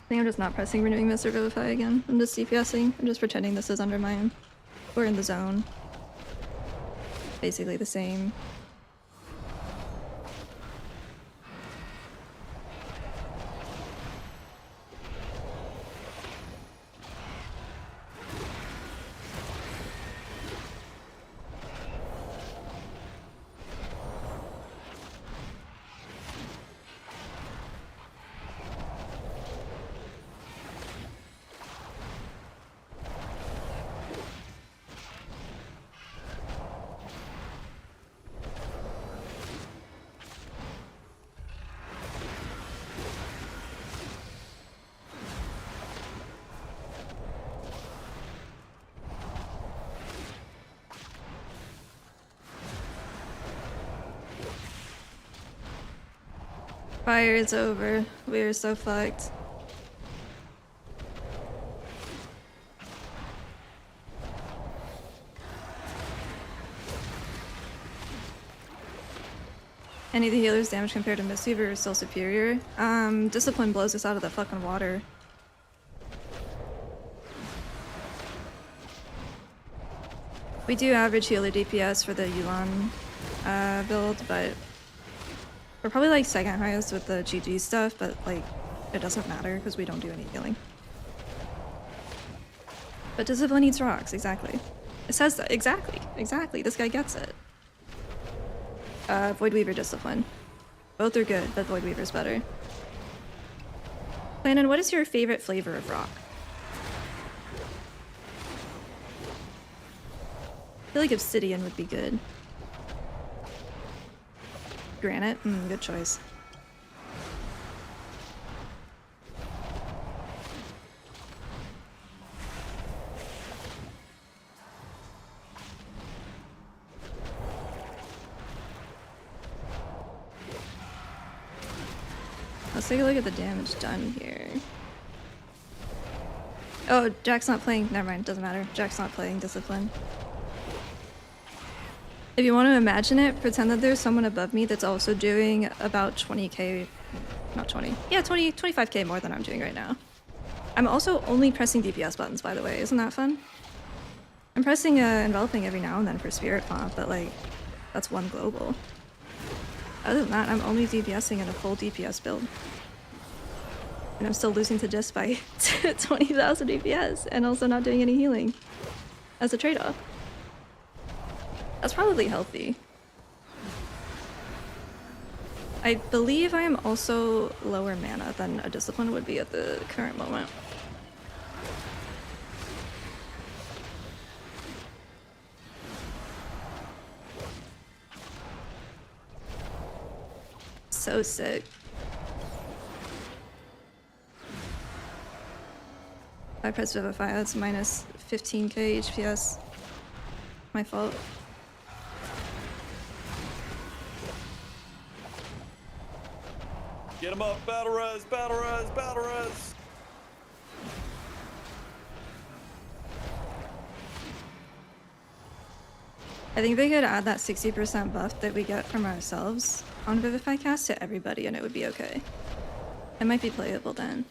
think I'm just not pressing Renewing Mist or Vivify again. I'm just CPSing. I'm just pretending this is under mine. We're in the zone. Basically the same. Fire is over. We are so fucked. Any of the healer's damage compared to Mistweaver is still superior. Discipline blows us out of the fucking water. We do average healer DPS for the Yuan build, but we're probably like second highest with the GG stuff, but like it doesn't matter because we don't do any healing. But discipline eats rocks, exactly. It says that, exactly, this guy gets it. Void Weaver discipline. Both are good, but Void Weaver's better. Landon, what is your favorite flavor of rock? I feel like obsidian would be good. Granite? Good choice. Let's take a look at the damage done here. Oh, Jack's not playing. Never mind, doesn't matter. Jack's not playing Discipline. If you want to imagine it, pretend that there's someone above me that's also doing about 20k, not 20, yeah, 25k more than I'm doing right now. I'm also only pressing DPS buttons, by the way. Isn't that fun? I'm pressing Enveloping every now and then for Spirit Pomp, but like, that's one global. Other than that, I'm only DPSing in a full DPS build. And I'm still losing to Dis by 20,000 DPS, and also not doing any healing as a trade-off. That's probably healthy. I believe I am also lower mana than a Discipline would be at the current moment. So sick. I pressed Vivify, that's minus 15k HPS. My fault. Get him up, battle res, battle res, battle res. I think they could add that 60% buff that we get from ourselves on Vivify cast to everybody and it would be okay. It might be playable then.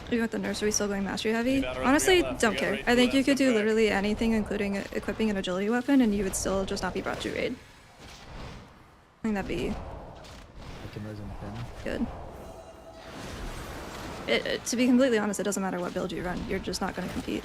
You got the nursery still going mastery heavy? Honestly, don't care. I think you could do literally anything, including equipping an agility weapon, and you would still just not be brought to raid. I think that'd be good. To be completely honest, it doesn't matter what build you run. You're just not going to compete.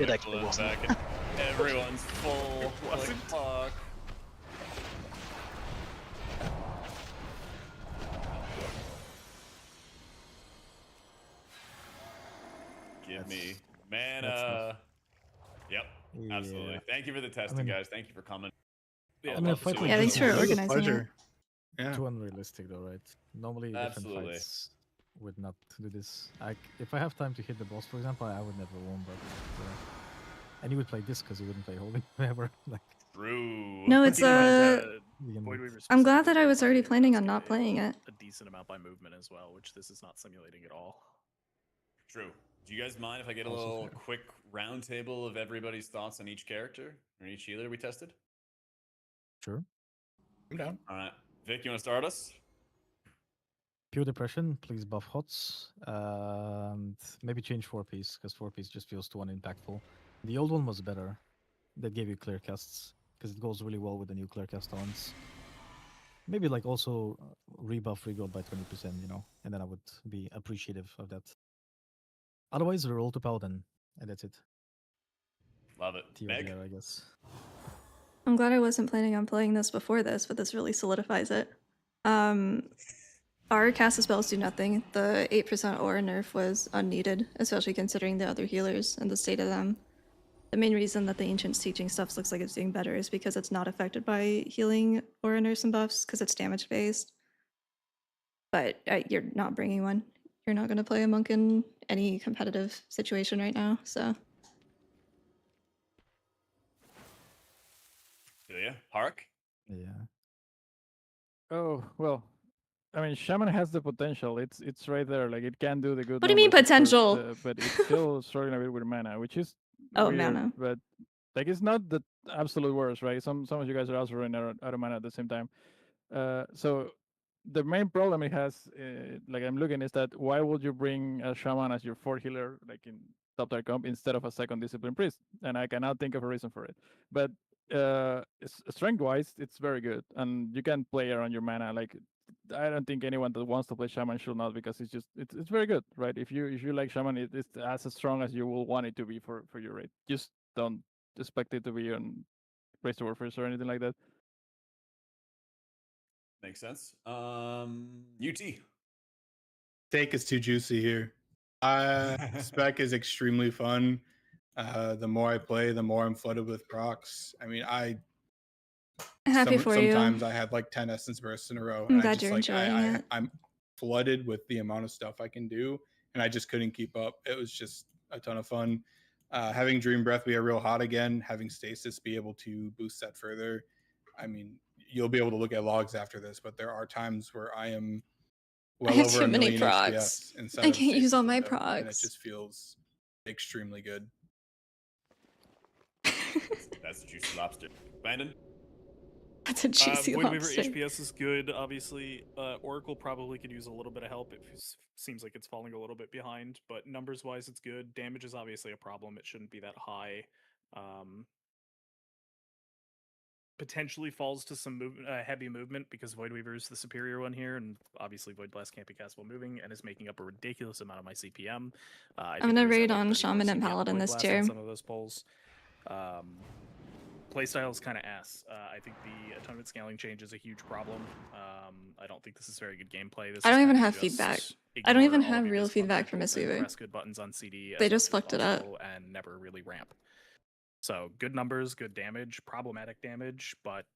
It actually wasn't. Back and everyone's full. Like, fuck. Give me mana. Yep, absolutely. Thank you for the testing, guys. Thank you for coming. Yeah, thanks for organizing it. Yeah. Too unrealistic though, right? Normally different fights would not do this. If I have time to hit the boss, for example, I would never won, but and he would play this because he wouldn't play holding ever. Like, True. No, it's Keep in mind, you Void know, Weaver I'm glad specifically that I will was already probably planning on outscale not playing it. a decent amount by movement as well, which this is not simulating at all. True. Do you guys mind if I get a Also little fair. quick roundtable of everybody's thoughts on each character or each healer we tested? sure. I'm down. All right. Vic, you want to start us? Pure Depression, please buff HOTS. And maybe change 4-piece, because 4-piece just feels too unimpactful. The old one was better. That gave you clear casts, because it goes really well with the new clear cast taunts. Maybe like also rebuff regrowth by 20%, you know, and then I would be appreciative of that. Otherwise, roll to Paladin, and that's it. Love it. Meg? TLDR, I guess. I'm glad I wasn't planning on playing this before this, but this really solidifies it. Our cast spells do nothing. The 8% aura nerf was unneeded, especially considering the other healers and the state of them. The main reason that the Ancient's teaching stuff looks like it's doing better is because it's not affected by healing aura nerfs and buffs, because it's damage based. But you're not bringing one. You're not going to play a monk in any competitive situation right now, so. Julia? Hark? Yeah. Oh well, I mean, Shaman has the potential. It's right there. Like it can do the good. What do you mean numbers at first, potential? but it's still struggling a bit with mana, which is Oh, weird. mana. But like it's not the absolute worst, right? Some of you guys are also running out of mana at the same time. So the main problem it has, like I'm looking, is that why would you bring a Shaman as your fourth healer, like in top tier comp, instead of a second discipline priest? And I cannot think of a reason for it. But strength wise, it's very good, and you can play around your mana. Like I don't think anyone that wants to play Shaman should not, because it's very good, right? If you like Shaman, it's as strong as you will want it to be for your rate. Just don't expect it to be on Race to Warfare or anything like that. Makes sense. UT. Steak is too juicy here. Spec is extremely fun. The more I play, the more I'm flooded with procs. I mean, Happy for you. sometimes I have like 10 essence bursts in a row, I'm and I glad just you're like enjoying it. I'm flooded with the amount of stuff I can do, and I just couldn't keep up. It was just a ton of fun. Having Dream Breath be a real hot again, having Stasis be able to boost that further. I mean, you'll be able to look at logs after this, but there are times where I am I well have over too a many million procs. HPS inside I of can't use Stasis all my window, and it procs. just feels extremely good. That's a juicy lobster. Landon? That's a juicy Void Weaver lobster. HPS is good, obviously. Oracle probably could use a little bit of help. It seems like it's falling a little bit behind, but numbers-wise, it's good. Damage is obviously a problem. It shouldn't be that high. Potentially falls to some heavy movement because Void Weaver is the superior one here, and obviously Void Blast can't be cast while moving and is making up a ridiculous amount of my CPM. I'm gonna raid on Shaman and CPM Paladin Void this Blast tier. on some of those polls. Playstyle is kind of ass. I think the atonement scaling change is a huge problem. I don't think this is very good gameplay. This I is don't even kinda have just feedback. I don't ignore even all of have your real feedback from disfundamentals and Mistweaver. press good buttons on CD. They as just much as fucked it up. possible and never really ramp. So good numbers, good damage, problematic damage, but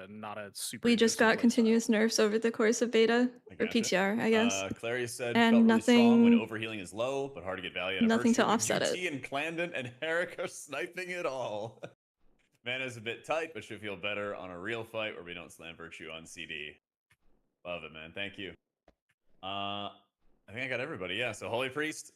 not a super. We just got continuous nerfs over the course of beta or gotcha. PTR, I guess. Clarius said And felt really strong when nothing- overhealing is low, but hard to get value out of nothing to Virtue. offset UT it. and Clandon and Herrick are sniping it all. Mana's a bit tight, but should feel better on a real fight where we don't slam Virtue on CD. Love it, man. Thank you. I think I got everybody. Yeah. So Holy Priest.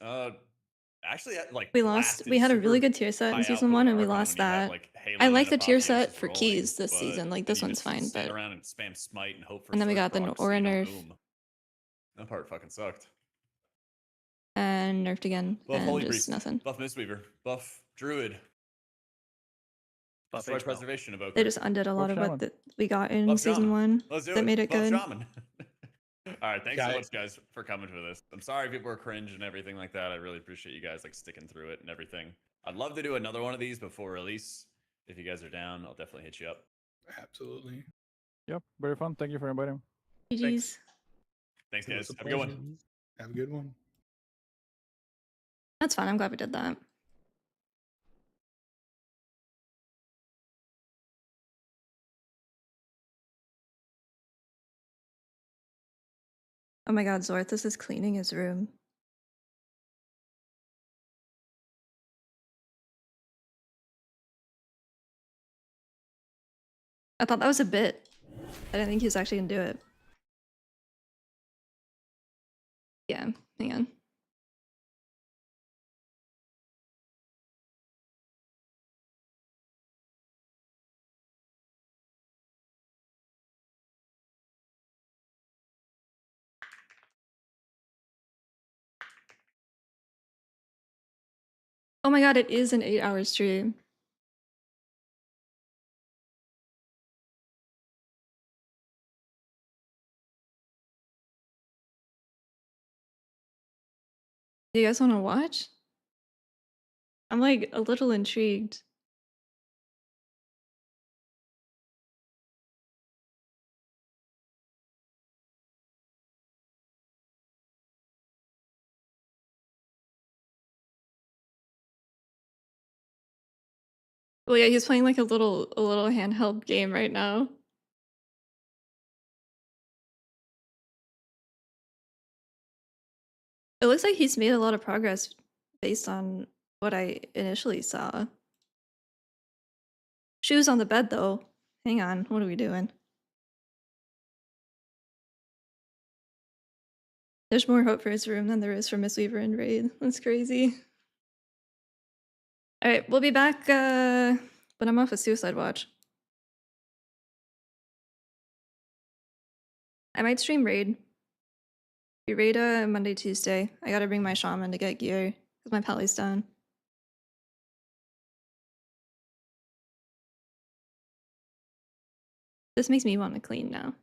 Actually, like We lost. We had a really good tier set in season 1, and we lost that. I like the tier set for keys this season. Like this one's fine, sit but. around and spam smite and hope for. And then we sword got the procs, aura you know, nerf. boom. That part fucking sucked. And nerfed again, Buff and Holy just Priest. nothing. Buff Mistweaver. Buff Druid. Buff Destroy HPL. Preservation Evoker. They just undid a lot of Shaman. what we got in Buff season Shaman. 1 Let's do that made it Buff good. Shaman. All right, thanks so much, guys, for coming for this. I'm sorry people were cringe and everything like that. I really appreciate you guys like sticking through it and everything. I'd love to do another one of these before release. If you guys are down, I'll definitely hit you up. Absolutely. Yep, very fun. Thank you for inviting. GG's. Thanks, It was guys. a Have a good one. pleasure. Have a good one. That's fine. I'm glad we did that. Oh my god, Zorthus is cleaning his room. I thought that was a bit. I didn't think he was actually gonna do it. Yeah, hang on. Oh my god, it is an 8-hour stream. Do you guys want to watch? I'm like a little intrigued. Well, yeah, he's playing like a little handheld game right now. It looks like he's made a lot of progress based on what I initially saw. Shoes on the bed though. Hang on, what are we doing? There's more hope for his room than there is for Mistweaver and Raid. That's crazy. Alright, we'll be back, but I'm off a Suicide Watch. I might stream Raid. Be Raid Monday, Tuesday. I gotta bring my shaman to get gear, because my pally's down. This makes me want to clean now.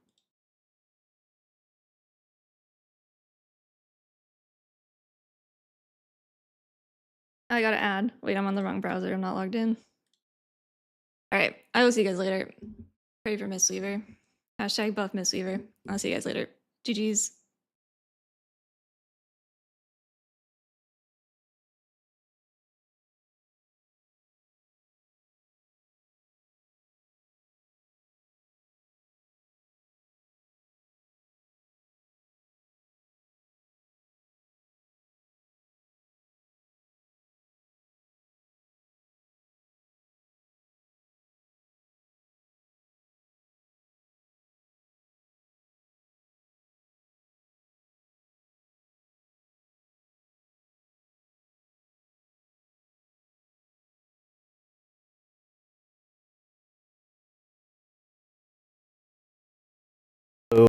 I gotta add. Wait, I'm on the wrong browser. I'm not logged in. Alright, I will see you guys later. Pray for Mistweaver. Hashtag buff Mistweaver. I'll see you guys later. GG's.